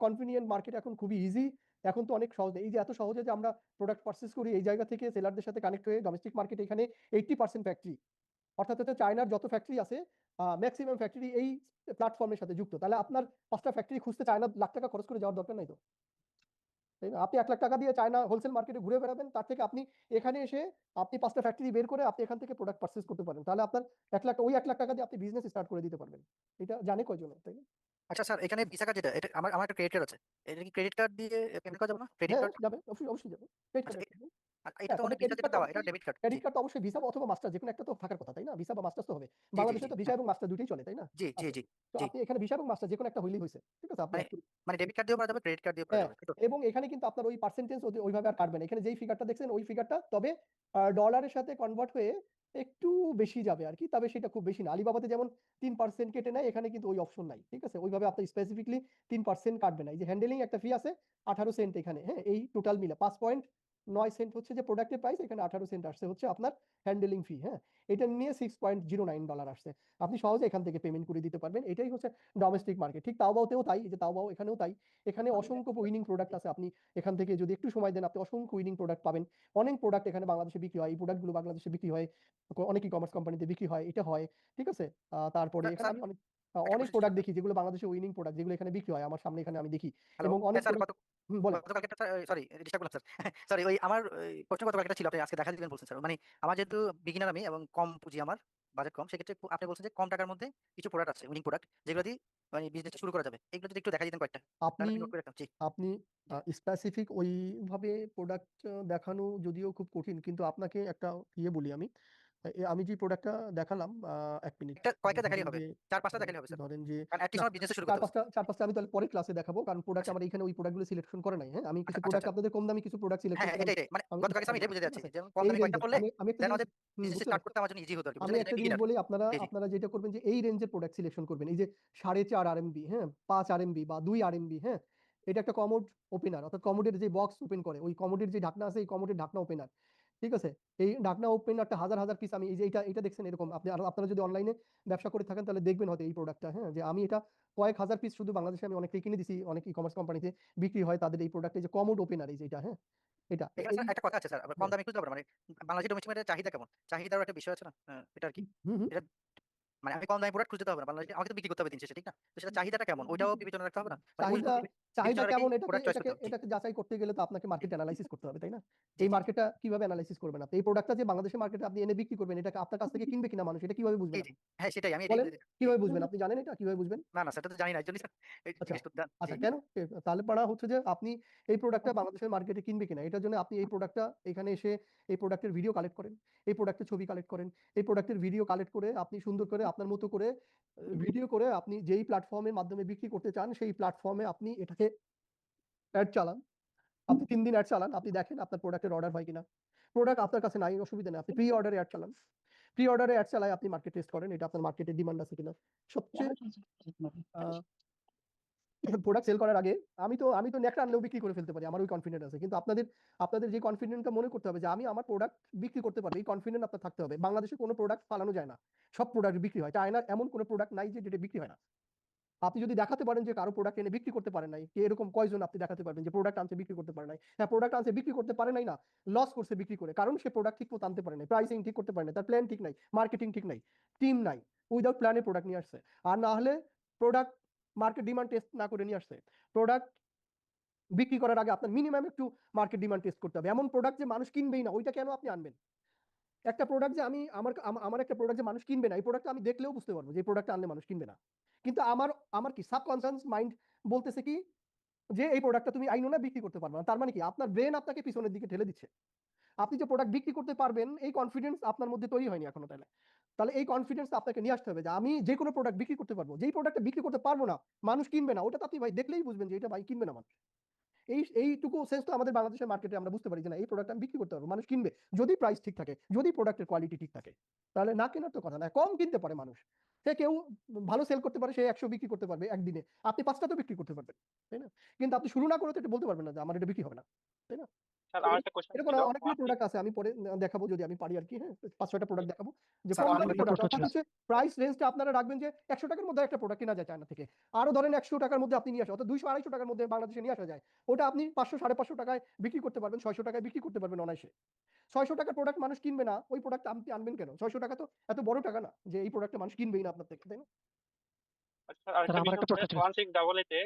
কনভিনিয়েন্ট মার্কেট, এখন খুবই ইজি। এখন তো অনেক সহজ। এই যে এত সহজে যে আমরা প্রোডাক্ট পারচেজ করি, এই জায়গা থেকে সেলারদের সাথে কানেক্ট হয়ে ডোমেস্টিক মার্কেট, এখানে 80% ফ্যাক্টরি, অর্থাৎ হচ্ছে চায়নার যত ফ্যাক্টরি আছে, ম্যাক্সিমাম ফ্যাক্টরি এই প্ল্যাটফর্মের সাথে যুক্ত। তাহলে আপনার 5টা ফ্যাক্টরি খুঁজতে চায়না লাখ টাকা খরচ করে যাওয়ার দরকার নাই তো। তাই না? আপনি 1,00,000 টাকা দিয়ে চায়না হোলসেল মার্কেটে ঘুরে বেড়াবেন, তার থেকে আপনি এখানে এসে আপনি 5টা ফ্যাক্টরি বের করে আপনি এখান থেকে প্রোডাক্ট পারচেজ করতে পারেন। তাহলে আপনার 1,00,000 ওই 1,00,000 টাকা দিয়ে আপনি বিজনেস স্টার্ট করে দিতে পারবেন। এটা জানে কয়জন, তাই না? আচ্ছা স্যার, এখানে ভিসা কার্ড যেটা, এটা আমার একটা ক্রেডিট কার্ড আছে। এটা কি ক্রেডিট কার্ড দিয়ে পেমেন্ট করা যাবে না? ক্রেডিট হ্যাঁ, কার্ড? যাবে। অবশ্যই যাবে। ক্রেডিট আচ্ছা, কার্ড এটা হ্যাঁ, তো তবে মানে ভিসা ক্রেডিট যেটা কার্ড দেওয়া, এটা অবশ্যই ডেবিট কার্ড। জি ক্রেডিট কার্ড তো অবশ্যই ভিসা অথবা মাস্টার যেকোনো একটা তো থাকার কথা, তাই না? ভিসা বা মাস্টার্স তো হবে। জি, জি, বাংলাদেশে জি, তো ভিসা হ্যাঁ। এবং মাস্টার দুটোই চলে, তাই না? জি, জি, আচ্ছা। জি, তো জি। আপনি এখানে ভিসা এবং মাস্টার যেকোনো একটা হইলেই হইছে। ঠিক আছে? আপনি মানে মানে ডেবিট কার্ড দিয়েও করা যাবে, ক্রেডিট কার্ড দিয়েও করা হ্যাঁ, যাবে, তাই তো? এবং এখানে কিন্তু আপনার ওই পার্সেন্টেজ ওইভাবে আর কাটবে না। এখানে যেই ফিগারটা দেখছেন ওই ফিগারটা, তবে ডলারের সাথে কনভার্ট হয়ে একটু বেশি যাবে আরকি। তবে সেটা খুব বেশি না। আলিবাবাতে যেমন 3% কেটে নেয়, এখানে কিন্তু ওই অপশন নাই। ঠিক আছে? ওইভাবে আপনার স্পেসিফিকলি 3% কাটবে না। এই যে হ্যান্ডেলিং একটা ফি আছে 18 সেন্ট এখানে, হ্যাঁ? এই টোটাল মিলে 5.9 সেন্ট হচ্ছে যে প্রোডাক্টের প্রাইস, এখানে 18 সেন্ট আসছে হচ্ছে আপনার হ্যান্ডেলিং ফি, হ্যাঁ? এটা নিয়ে $6.09 আসছে। আপনি সহজে এখান থেকে পেমেন্ট করে দিতে পারবেন। এটাই হচ্ছে ডোমেস্টিক মার্কেট। ঠিক তাওবাওতেও তাই, এই যে তাওবাও এখানেও তাই। এখানে অসংখ্য উইনিং প্রোডাক্ট আছে। আপনি এখান থেকে যদি একটু সময় দেন আপনি অসংখ্য উইনিং প্রোডাক্ট পাবেন। অনেক প্রোডাক্ট এখানে বাংলাদেশে বিক্রি হয়। এই প্রোডাক্টগুলো বাংলাদেশে বিক্রি হয়। অনেক ই-কমার্স কোম্পানিতে বিক্রি হয়। এটা হয়। ঠিক আছে? তারপরে এখানে স্যার, আমি অনেক একটা অনেক কোশ্চেন ছিল প্রোডাক্ট আপনার। দেখি যেগুলো বাংলাদেশে উইনিং প্রোডাক্ট, যেগুলো এখানে বিক্রি হয়। আমার সামনে এখানে আমি দেখি হ্যালো, এবং অনেক হ্যাঁ স্যার, প্রোডাক্ট বলেন। গতকালকে একটা, সরি ডিস্টার্ব করলাম স্যার। সরি, ওই আমার প্রশ্ন গতকালকে একটা ছিল, আপনি আজকে দেখা দিবেন বলছেন স্যার। মানে আমার যেহেতু বিগিনার আমি এবং কম পুঁজি, আমার বাজেট কম, সেক্ষেত্রে আপনি বলছেন যে কম টাকার মধ্যে কিছু প্রোডাক্ট আছে, উইনিং প্রোডাক্ট, যেগুলো দিয়ে মানে বিজনেসটা শুরু করা যাবে। এগুলো যদি একটু দেখা দিতেন কয়েকটা, আপনি তাহলে আমি নোট করে রাখতাম। জি। আপনি স্পেসিফিক ওইভাবে প্রোডাক্ট দেখানো যদিও খুব কঠিন, কিন্তু আপনাকে একটা বলি আমি। আমি যে প্রোডাক্টটা দেখালাম, ১ মিনিট। কয়েকটা ধরেন দেখালেই হবে, যে 4-5টা দেখালেই হবে স্যার। ধরেন যে কারণ at least না, আমার বিজনেসটা শুরু করতে হবে স্যার। ৪-৫টা আমি তাহলে পরের ক্লাসে দেখাবো। কারণ প্রোডাক্ট আচ্ছা, আমার এখানে ওই প্রোডাক্টগুলো সিলেকশন করা নাই, হ্যাঁ? আমি কিছু আচ্ছা, আচ্ছা, প্রোডাক্ট আচ্ছা। আপনাদের কম দামি কিছু প্রোডাক্ট সিলেকশন হ্যাঁ, হ্যাঁ, করে এটাই। মানে আমি গতকালকে আমি দেখাবো। এটাই বুঝে ঠিক যাচ্ছি আছে? যে কম এই দামি কয়েকটা রেঞ্জের পড়লে আমি একটা দেন জিনিস আমাদের বিজনেস বুঝতে স্টার্ট পারছি। করতে আমার জন্য ইজি হতো আরকি। আমি বুঝলেন, যে একটা জিনিস বিগিনার। বলি, আপনারা জি, জি। আপনারা যেটা করবেন যে এই রেঞ্জের প্রোডাক্ট সিলেকশন করবেন। এই যে 4.5 আরএমবি, হ্যাঁ? 5 আরএমবি বা 2 আরএমবি, হ্যাঁ? এটা একটা কমোড ওপেনার, অর্থাৎ কমোডের যে বক্স ওপেন করে, ওই কমোডের যে ঢাকনা আছে, এই কমোডের ঢাকনা ওপেনার। ঠিক আছে? এই ঢাকনা ওপেনারটা হাজার হাজার পিস, আমি এই যে এটা দেখছেন এরকম। আপনারা যদি অনলাইনে ব্যবসা করে থাকেন তাহলে দেখবেন হয়তো এই প্রোডাক্টটা, হ্যাঁ? যে আমি এটা কয়েক হাজার পিস শুধু বাংলাদেশে আমি অনেকটাই কিনে দিছি, অনেক ই-কমার্স কোম্পানিতে বিক্রি হয় তাদের এই প্রোডাক্ট, এই যে কমোড ওপেনার, এই যে এটা, হ্যাঁ? এটা এখানে এই স্যার একটা কথা আছে স্যার, আবার কম হ্যাঁ। দামে খুঁজতে পারবেন। মানে বাংলাদেশের ডোমেস্টিক মার্কেটের চাহিদা কেমন? চাহিদারও একটা বিষয় আছে না? এটা আরকি। হুম, হুম। এটা মানে আমি কম দামি প্রোডাক্ট খুঁজতে হবে না। বাংলাদেশে আমাকে তো বিক্রি করতে হবে দিন শেষে, ঠিক না? তো সেটা চাহিদাটা কেমন? ওইটাও বিবেচনা রাখতে হবে না? মানে ওই চাহিদা চাহিদা বিবেচনা রেখেই কেমন, এটাকে প্রোডাক্ট চয়েস এটাকে করতে হবে। জি, এটাকে যাচাই করতে গেলে তো আপনাকে মার্কেট অ্যানালাইসিস করতে হবে, তাই না? জি, এই জি, জি। মার্কেটটা কিভাবে অ্যানালাইসিস করবেন আপনি? এই প্রোডাক্টটা যে বাংলাদেশের মার্কেটে আপনি এনে বিক্রি করবেন, এটা আপনার কাছ থেকে কিনবে কিনা মানুষ, এটা কিভাবে জি, বুঝবেন জি। আপনি? হ্যাঁ, সেটাই আমি এটাই বলেন, জি। কিভাবে বুঝবেন? আপনি জানেন এটা কিভাবে বুঝবেন? না, না সেটা তো জানি না। এইজন্যই স্যার আচ্ছা, জিজ্ঞেস করতে। জি। আচ্ছা, কেন? তাহলে পড়া হচ্ছে যে আপনি এই প্রোডাক্টটা বাংলাদেশের মার্কেটে কিনবে কিনা, এটার জন্য আপনি এই প্রোডাক্টটা এখানে এসে এই প্রোডাক্টের ভিডিও কালেক্ট করেন, এই প্রোডাক্টের ছবি কালেক্ট করেন, এই প্রোডাক্টের ভিডিও কালেক্ট করে আপনি সুন্দর করে আপনার মতো করে ভিডিও করে আপনি যেই প্ল্যাটফর্মের মাধ্যমে বিক্রি করতে চান সেই প্ল্যাটফর্মে আপনি এটাকে অ্যাড চালান। আপনি ৩ দিন অ্যাড চালান, আপনি দেখেন আপনার প্রোডাক্টের অর্ডার হয় কিনা। প্রোডাক্ট আপনার কাছে নাই, অসুবিধা নেই। আপনি প্রি অর্ডারে অ্যাড চালান। প্রি অর্ডারে অ্যাড চালায় আপনি মার্কেট টেস্ট করেন, এটা আপনার মার্কেটে ডিমান্ড আছে কিনা। সবচেয়ে আ প্রোডাক্ট সেল করার আগে আমি তো ন্যাকড়া আনলেও বিক্রি করে ফেলতে পারি। আমার ওই কনফিডেন্ট আছে। কিন্তু আপনাদের যে কনফিডেন্টটা মনে করতে হবে যে আমি আমার প্রোডাক্ট বিক্রি করতে পারবো, এই কনফিডেন্ট আপনার থাকতে হবে। বাংলাদেশে কোনো প্রোডাক্ট ফালানো যায় না। সব প্রোডাক্ট বিক্রি হয়। চায়নার এমন কোনো প্রোডাক্ট নাই যেটা বিক্রি হয় না। আপনি যদি দেখাতে পারেন যে কারো প্রোডাক্ট এনে বিক্রি করতে পারেন নাই, এরকম কয়জন আপনি দেখাতে পারবেন যে প্রোডাক্ট আনছে বিক্রি করতে পারে নাই? হ্যাঁ, প্রোডাক্ট আনছে বিক্রি করতে পারে নাই না, লস করছে বিক্রি করে। কারণ সে প্রোডাক্ট ঠিক মতো আনতে পারে নাই, প্রাইসিং ঠিক করতে পারে নাই, তার প্ল্যান ঠিক নাই, মার্কেটিং ঠিক নাই, টিম নাই, উইদাউট প্ল্যানে প্রোডাক্ট নিয়ে আসছে। আর না হলে প্রোডাক্ট মার্কেট ডিমান্ড টেস্ট না করে নিয়ে আসছে। প্রোডাক্ট বিক্রি করার আগে আপনার মিনিমাম একটু মার্কেট ডিমান্ড টেস্ট করতে হবে। এমন প্রোডাক্ট যে মানুষ কিনবেই না, ওইটা কেন আপনি আনবেন? একটা প্রোডাক্ট যে আমার একটা প্রোডাক্ট যে মানুষ কিনবে না, এই প্রোডাক্ট আমি দেখলেও বুঝতে পারবো যে এই প্রোডাক্ট আনলে মানুষ কিনবে না। কিন্তু আমার কি সাবকনসিয়াস মাইন্ড বলতেছে কি যে এই প্রোডাক্টটা তুমি আইনো না, বিক্রি করতে পারবে না। তার মানে কি আপনার ব্রেন আপনাকে পিছনের দিকে ঠেলে দিচ্ছে। আপনি যে প্রোডাক্ট বিক্রি করতে পারবেন এই কনফিডেন্স আপনার মধ্যে তৈরি হয়নি এখনো। তাহলে এই কনফিডেন্স আপনাকে নিয়ে আসতে হবে যে আমি যে কোনো প্রোডাক্ট বিক্রি করতে পারবো। যেই প্রোডাক্টটা বিক্রি করতে পারবো না, মানুষ কিনবে না, ওটা তো আপনি ভাই দেখলেই বুঝবেন যে এটা ভাই কিনবে না মানুষ। এইটুকু সেন্স তো আমাদের বাংলাদেশের মার্কেটে আমরা বুঝতে পারি যে না, এই প্রোডাক্ট আমি বিক্রি করতে পারবো, মানুষ কিনবে যদি প্রাইস ঠিক থাকে, যদি প্রোডাক্টের কোয়ালিটি ঠিক থাকে। তাহলে না কেনার তো কথা না, কম কিনতে পারে মানুষ। সে কেউ ভালো সেল করতে পারে, সে 100 বিক্রি করতে পারবে একদিনে, আপনি 5টা তো বিক্রি করতে পারবেন, তাই না? কিন্তু আপনি শুরু না করে তো এটা বলতে পারবেন না যে আমার এটা বিক্রি হবে না, তাই না? স্যার আমার একটা কোশ্চেন এরকম ছিল। অনেকগুলো প্রোডাক্ট আছে, আমি পরে দেখাবো যদি আমি পারি আর কি, হ্যাঁ? 5-6টা প্রোডাক্ট দেখাবো যে স্যার কম আমার দামি একটা প্রোডাক্ট, প্রশ্ন অর্থাৎ ছিল। হচ্ছে প্রাইস রেঞ্জটা আপনারা রাখবেন যে 100 টাকার মধ্যে একটা প্রোডাক্ট কেনা যায় চায়না থেকে। আরো ধরেন 100 টাকার মধ্যে আপনি নিয়ে আসেন, অর্থাৎ 200-250 টাকার মধ্যে বাংলাদেশে নিয়ে আসা যায়। ওটা আপনি 500-550 টাকায় বিক্রি করতে পারবেন, 600 টাকায় বিক্রি করতে পারবেন অনায়াসে। 600 টাকার প্রোডাক্ট মানুষ কিনবে না, ওই প্রোডাক্ট আপনি আনবেন কেন? 600 টাকা তো এত বড় টাকা না যে এই প্রোডাক্টটা মানুষ কিনবেই না আপনার থেকে, তাই না? আচ্ছা আরেকটা আমার বিষয় একটা প্রশ্ন হচ্ছে ছিল। ওয়ান ডাবল এতে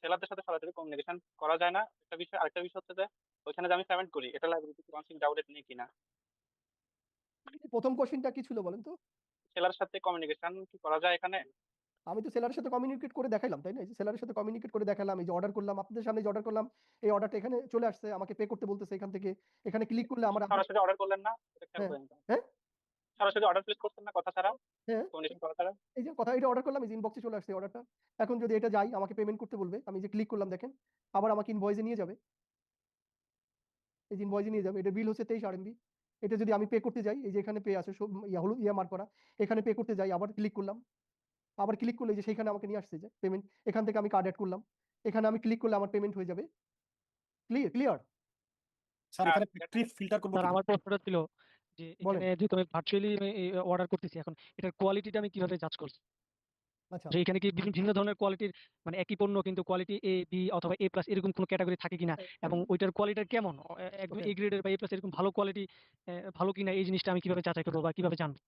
সেলারদের সাথে সরাসরি কমিউনিকেশন করা যায় না একটা বিষয়। আরেকটা বিষয় হচ্ছে যে ওইখানে যে আমি পেমেন্ট করি এটা লাইবিলিটি ওয়ান ডাবল এতে নেই কিনা, প্রথম কোশ্চেনটা কি ছিল বলেন তো? সেলার সাথে কমিউনিকেশন কি করা যায় এখানে? আমি তো সেলারের সাথে কমিউনিকেট করে দেখাইলাম, তাই না? এই যে সেলারের সাথে কমিউনিকেট করে দেখালাম, এই যে অর্ডার করলাম আপনাদের সামনে, যে অর্ডার করলাম, এই অর্ডারটা এখানে চলে আসছে, আমাকে পে করতে বলতেছে এখান থেকে, এখানে ক্লিক করলে আমার সরাসরি অর্ডার করলেন না, এটা খেয়াল হ্যাঁ করেন তো। হ্যাঁ সরাসরি অর্ডার প্লেস করছেন না কথা ছাড়া, হ্যাঁ কমিউনিকেশন করা ছাড়া? এই যে কথা, এটা অর্ডার করলাম, এই যে ইনবক্সে চলে আসছে অর্ডারটা। এখন যদি এটা যাই, আমাকে পেমেন্ট করতে বলবে, আমি যে ক্লিক করলাম দেখেন, আবার আমাকে ইনভয়েসে নিয়ে যাবে, এই যে ইনভয়েসে নিয়ে যাবে। এটা বিল হচ্ছে 23 RMB। এটা যদি আমি পে করতে যাই, এই যে এখানে পে আছে, সব হলুদ মার্ক করা, এখানে পে করতে যাই, আবার ক্লিক করলাম, আবার ক্লিক করলে যে সেইখানে আমাকে নিয়ে আসছে যে পেমেন্ট, এখান থেকে আমি কার্ড অ্যাড করলাম, এখানে আমি ক্লিক করলে আমার পেমেন্ট হয়ে যাবে। ক্লিয়ার? স্যার হ্যাঁ, এখানে ফ্যাক্টরি ফিল্টার করবো স্যার কিভাবে? আমার প্রশ্নটা ছিল যে বলেন। এখানে যেহেতু আমি ভার্চুয়ালি অর্ডার করতেছি, এখন এটার কোয়ালিটিটা আমি কিভাবে জাজ করব? আচ্ছা, যে এখানে কি ভিন্ন ধরনের কোয়ালিটির, মানে একই পণ্য কিন্তু কোয়ালিটি এ বি অথবা এ প্লাস এরকম কোনো ক্যাটাগরি থাকে কিনা, এবং ওইটার কোয়ালিটি কেমন, একদম ওকে, এ গ্রেডের বা এ প্লাস এরকম ভালো কোয়ালিটি ভালো কিনা, এই জিনিসটা আমি কিভাবে যাচাই করবো বা কিভাবে জানবো?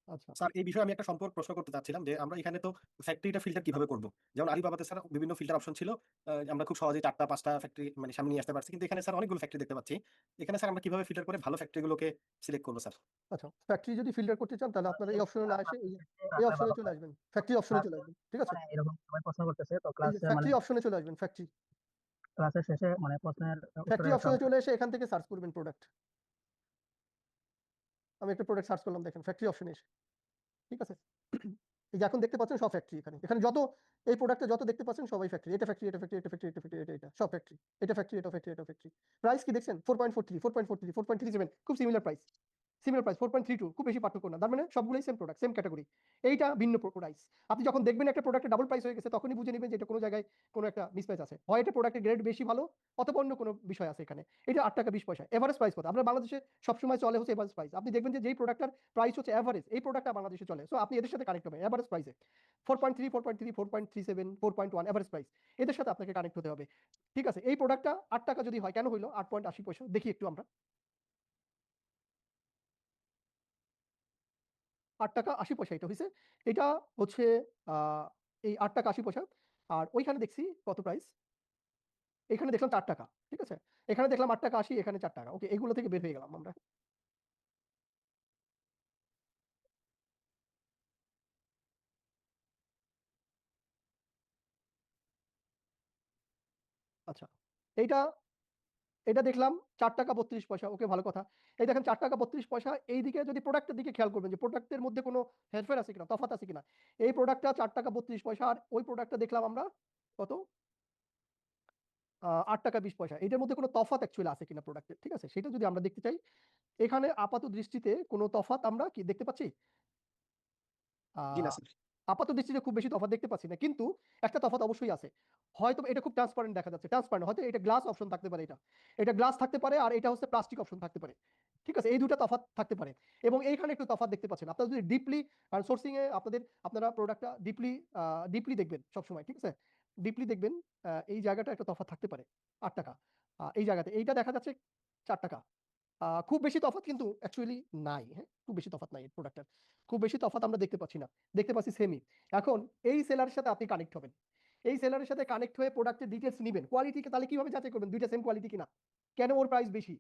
আচ্ছা। স্যার এই বিষয়ে আমি একটা সম্পর্ক প্রশ্ন করতে চাচ্ছিলাম যে আমরা এখানে তো ফ্যাক্টরিটা ফিল্টার কিভাবে করবো? যেমন আলিবাবাতে স্যার বিভিন্ন ফিল্টার অপশন ছিল, আমরা খুব সহজে 4টা 5টা ফ্যাক্টরি মানে সামনে নিয়ে আসতে পারছি, কিন্তু এখানে স্যার অনেকগুলো ফ্যাক্টরি দেখতে পাচ্ছি। এখানে স্যার আমরা কিভাবে ফিল্টার করে ভালো ফ্যাক্টরিগুলোকে সিলেক্ট করবো স্যার? আচ্ছা, ফ্যাক্টরি যদি ফিল্টার করতে চান, তাহলে আপনারা এই অপশনে না এসে এই অপশনে চলে আসবেন, ফ্যাক্টরি অপশনে চলে আসবেন, ঠিক আছে? মানে এরকম সবাই প্রশ্ন করতেছে, তো এই যে ক্লাসে মানে ফ্যাক্টরি অপশনে চলে আসবেন, ক্লাসের শেষে মানে প্রশ্নের ফ্যাক্টরি উত্তরের অপশনে চলে এসে এখান থেকে সার্চ করবেন প্রোডাক্ট। আমি একটা প্রোডাক্ট সার্চ করলাম, দেখেন ফ্যাক্টরি অপশনে এসে, ঠিক আছে? এই যে এখন দেখতে পাচ্ছেন সব ফ্যাক্টরি, এখানে এখানে যত এই প্রোডাক্টে যত দেখতে পাচ্ছেন সবাই ফ্যাক্টরি, এটা ফ্যাক্টরি, এটা ফ্যাক্টরি, এটা ফ্যাক্টরি, এটা ফ্যাক্টরি, এটা সব ফ্যাক্টরি, এটা ফ্যাক্টরি, এটা ফ্যাক্টরি, এটা ফ্যাক্টরি। প্রাইস কি দেখছেন? 4.43, 4.43, 4.37, খুব সিমিলার প্রাইস, 4.32, খুব বেশি পার্থক্য না। তার মানে সবগুলোই সেম প্রোডাক্ট, সেম ক্যাটাগরি। এইটা ভিন্ন প্রাইস। আপনি যখন দেখবেন একটা প্রোডাক্টে ডাবল প্রাইস হয়ে গেছে, তখনই বুঝে নেবেন যে এটা কোনো জায়গায় কোনো একটা মিসম্যাচ আছে, হয় এটা প্রোডাক্টের গ্রেড বেশি ভালো, অথবা অন্য কোনো বিষয় আছে এখানে। এটা 8 টাকা 20 পয়সা এভারেজ প্রাইস কত? আমরা বাংলাদেশে সবসময় চলে হচ্ছে এভারেজ প্রাইস। আপনি দেখবেন যে যেই প্রোডাক্টটার প্রাইস হচ্ছে এভারেজ, এই প্রোডাক্টটা বাংলাদেশে চলে, সো আপনি এদের সাথে কানেক্ট হবেন এভারেজ প্রাইসে। 4.3, 4.3, 4.37, 4.1 এভারেজ প্রাইস, এদের সাথে আপনাকে কানেক্ট হতে হবে, ঠিক আছে? এই প্রোডাক্টটা 8 টাকা যদি হয়, কেন হইলো 8.80 পয়সা? দেখি একটু আমরা, 8 টাকা 80 পয়সা এটা হইছে। এটা হচ্ছে এই 8 টাকা 80 পয়সা। আর ওইখানে দেখছি কত প্রাইস? এখানে দেখলাম 4 টাকা, ঠিক আছে? এখানে দেখলাম 8 টাকা 80, এখানে 4 টাকা। ওকে, এগুলো থেকে বের হয়ে গেলাম আমরা। আচ্ছা, এইটা এটা দেখলাম 4 টাকা 32 পয়সা। ওকে, ভালো কথা। এই দেখেন 4 টাকা 32 পয়সা। এইদিকে যদি প্রোডাক্টের দিকে খেয়াল করবেন যে প্রোডাক্টের মধ্যে কোনো হেরফের আছে কিনা, তফাৎ আছে কিনা। এই প্রোডাক্টটা 4 টাকা 32 পয়সা, আর ওই প্রোডাক্টটা দেখলাম আমরা কত? 8 টাকা 20 পয়সা। এটার মধ্যে কোনো তফাৎ অ্যাকচুয়ালি আছে কিনা প্রোডাক্টের, ঠিক আছে? সেটা যদি আমরা দেখতে চাই, এখানে আপাত দৃষ্টিতে কোনো তফাৎ আমরা কি দেখতে পাচ্ছি? জি না আহ স্যার। আপাত দৃষ্টিতে খুব বেশি তফাৎ দেখতে পাচ্ছি না, কিন্তু একটা তফাৎ অবশ্যই আছে। হয়তো এটা খুব ট্রান্সপারেন্ট দেখা যাচ্ছে, ট্রান্সপারেন্ট, হয়তো এটা গ্লাস অপশন থাকতে পারে, এটা গ্লাস থাকতে পারে, আর এটা হচ্ছে প্লাস্টিক অপশন থাকতে পারে, ঠিক আছে? এই দুটো তফাৎ থাকতে পারে। এবং এইখানে একটু তফাৎ দেখতে পাচ্ছেন আপনারা যদি ডিপলি, কারণ সোর্সিং এ আপনারা প্রোডাক্টটা ডিপলি দেখবেন সবসময়, ঠিক আছে? ডিপলি দেখবেন, এই জায়গাটা একটা তফাৎ থাকতে পারে। 8 টাকা এই জায়গাতে, এইটা দেখা যাচ্ছে 4 টাকা। খুব বেশি তফাৎ কিন্তু অ্যাকচুয়ালি নাই, হ্যাঁ? খুব বেশি তফাৎ নাই প্রোডাক্টের, খুব বেশি তফাৎ আমরা দেখতে পাচ্ছি না, দেখতে পাচ্ছি সেমই। এখন এই সেলারের সাথে আপনি কানেক্ট হবেন, এই সেলারের সাথে কানেক্ট হয়ে প্রোডাক্টের ডিটেলস নিবেন, কোয়ালিটিকে তাহলে কিভাবে যাচাই করবেন দুইটা সেম কোয়ালিটি কিনা, কেন ওর প্রাইস বেশি,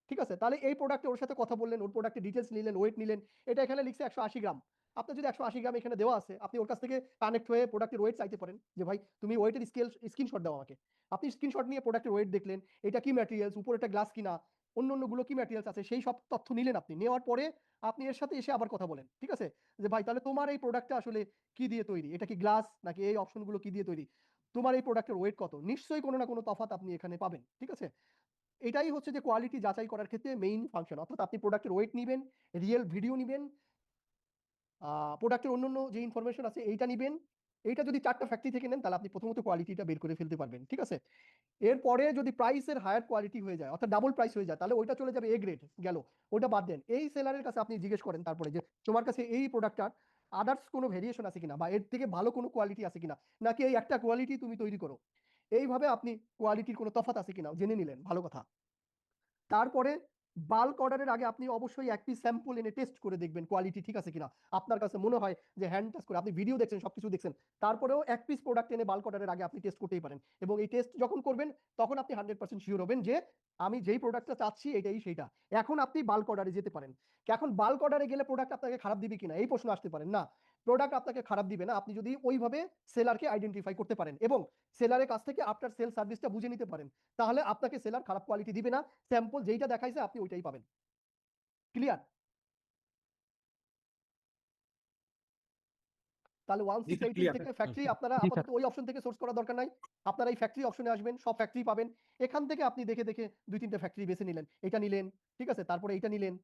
ঠিক আছে? তাহলে এই প্রোডাক্টে ওর সাথে কথা বললেন, ওর প্রোডাক্টের ডিটেলস নিলেন, ওয়েট নিলেন, এটা এখানে লিখছে 180 গ্রাম। আপনার যদি 180 গ্রাম এখানে দেওয়া আছে, আপনি ওর কাছ থেকে কানেক্ট হয়ে প্রোডাক্টের ওয়েট চাইতে পারেন, যে ভাই তুমি ওয়েটের স্ক্রিনশট দাও আমাকে। আপনি স্ক্রিনশট নিয়ে প্রোডাক্টের ওয়েট দেখলেন, এটা কি ম্যাটেরিয়ালস, উপরে একটা গ্লাস কিনা, অন্যগুলো কি ম্যাটেরিয়ালস আছে, সেই সব তথ্য নিলেন। আপনি নেওয়ার পরে আপনি এর সাথে এসে আবার কথা বলেন, ঠিক আছে? যে ভাই তাহলে তোমার এই প্রোডাক্টটা আসলে কি দিয়ে তৈরি, এটা কি গ্লাস নাকি এই অপশনগুলো কি দিয়ে তৈরি, তোমার এই প্রোডাক্টের ওয়েট কত, নিশ্চয়ই কোনো না কোনো তফাৎ আপনি এখানে পাবেন, ঠিক আছে? এটাই হচ্ছে যে কোয়ালিটি যাচাই করার ক্ষেত্রে মেইন ফাংশন। অর্থাৎ আপনি প্রোডাক্টের ওয়েট নিবেন, রিয়েল ভিডিও নিবেন, প্রোডাক্টের অন্যান্য যে ইনফরমেশন আছে এইটা নিবেন। এইটা যদি 4টা ফ্যাক্টরি থেকে নেন, তাহলে আপনি প্রথমত কোয়ালিটিটা বের করে ফেলতে পারবেন, ঠিক আছে? এরপরে যদি প্রাইসের হায়ার কোয়ালিটি হয়ে যায়, অর্থাৎ ডাবল প্রাইস হয়ে যায়, তাহলে ওইটা চলে যাবে এ গ্রেড, গেল, ওটা বাদ দেন। এই সেলারের কাছে আপনি জিজ্ঞেস করেন তারপরে যে তোমার কাছে এই প্রোডাক্টটার আদার্স কোনো ভেরিয়েশন আছে কিনা, বা এর থেকে ভালো কোনো কোয়ালিটি আছে কিনা, নাকি এই একটা কোয়ালিটি তুমি তৈরি করো। এইভাবে আপনি কোয়ালিটির কোনো তফাৎ আছে কিনা জেনে নিলেন, ভালো কথা। তারপরে বাল্ক অর্ডারের আগে আপনি অবশ্যই এক পিস স্যাম্পল এনে টেস্ট করে দেখবেন কোয়ালিটি ঠিক আছে কিনা। আপনার কাছে মনে হয় যে হ্যান্ড টাচ করে আপনি ভিডিও দেখছেন, সবকিছু দেখছেন, তারপরেও এক পিস প্রোডাক্ট এনে বাল্ক অর্ডারের আগে আপনি টেস্ট করতেই পারেন। এবং এই টেস্ট যখন করবেন তখন আপনি 100% শিওর হবেন যে আমি যেই প্রোডাক্টটা চাচ্ছি এটাই সেইটা। এখন আপনি বাল্ক অর্ডারে যেতে পারেন। এখন বাল্ক অর্ডারে গেলে প্রোডাক্ট আপনাকে খারাপ দিবে কিনা এই প্রশ্ন আসতে পারেন। না, প্রোডাক্ট আপনাকে খারাপ দিবে না, আপনি যদি ওইভাবে সেলারকে আইডেন্টিফাই করতে পারেন এবং সেলারের কাছ থেকে আফটার সেল সার্ভিসটা বুঝে নিতে পারেন, তাহলে আপনাকে সেলার খারাপ কোয়ালিটি দিবে না। স্যাম্পল যেইটা দেখাইছে আপনি ওইটাই পাবেন। ক্লিয়ার? তাহলে জি স্যার, 1688 ক্লিয়ার। থেকে ফ্যাক্টরি আপনারা জি স্যার। আপাতত ওই অপশন থেকে সোর্স করার দরকার নাই। আপনারা এই ফ্যাক্টরি অপশনে আসবেন, সব ফ্যাক্টরি পাবেন। এখান থেকে আপনি দেখে দেখে 2-3টা ফ্যাক্টরি বেছে নিলেন, এটা নিলেন, ঠিক আছে, তারপরে এইটা নিলেন,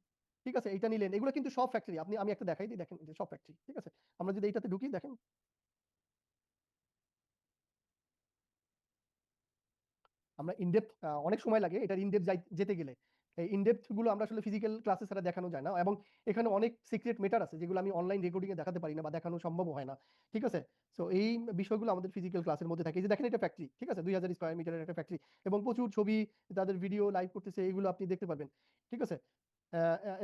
ঠিক আছে, এইটা নিলেন। এগুলো কিন্তু সব ফ্যাক্টরি। আমি একটা দেখাই দিই, দেখেন যে সব ফ্যাক্টরি, ঠিক আছে। আমরা যদি এইটাতে ঢুকি, দেখেন আমরা ইনডেপথ অনেক সময় লাগে এটার ইনডেপথ যেতে গেলে। এই ইনডেপথ গুলো আমরা আসলে ফিজিক্যাল ক্লাসে ছাড়া দেখানো যায় না, এবং এখানে অনেক সিক্রেট ম্যাটার আছে যেগুলো আমি অনলাইন রেকর্ডিং এ দেখাতে পারি না বা দেখানো সম্ভব হয় না, ঠিক আছে। সো এই বিষয়গুলো আমাদের ফিজিক্যাল ক্লাসের মধ্যে থাকে। এই যে দেখেন এটা ফ্যাক্টরি, ঠিক আছে, 2000 স্কয়ার মিটারের একটা ফ্যাক্টরি এবং প্রচুর ছবি, তাদের ভিডিও লাইভ করতেছে, এগুলো আপনি দেখতে পারবেন, ঠিক আছে।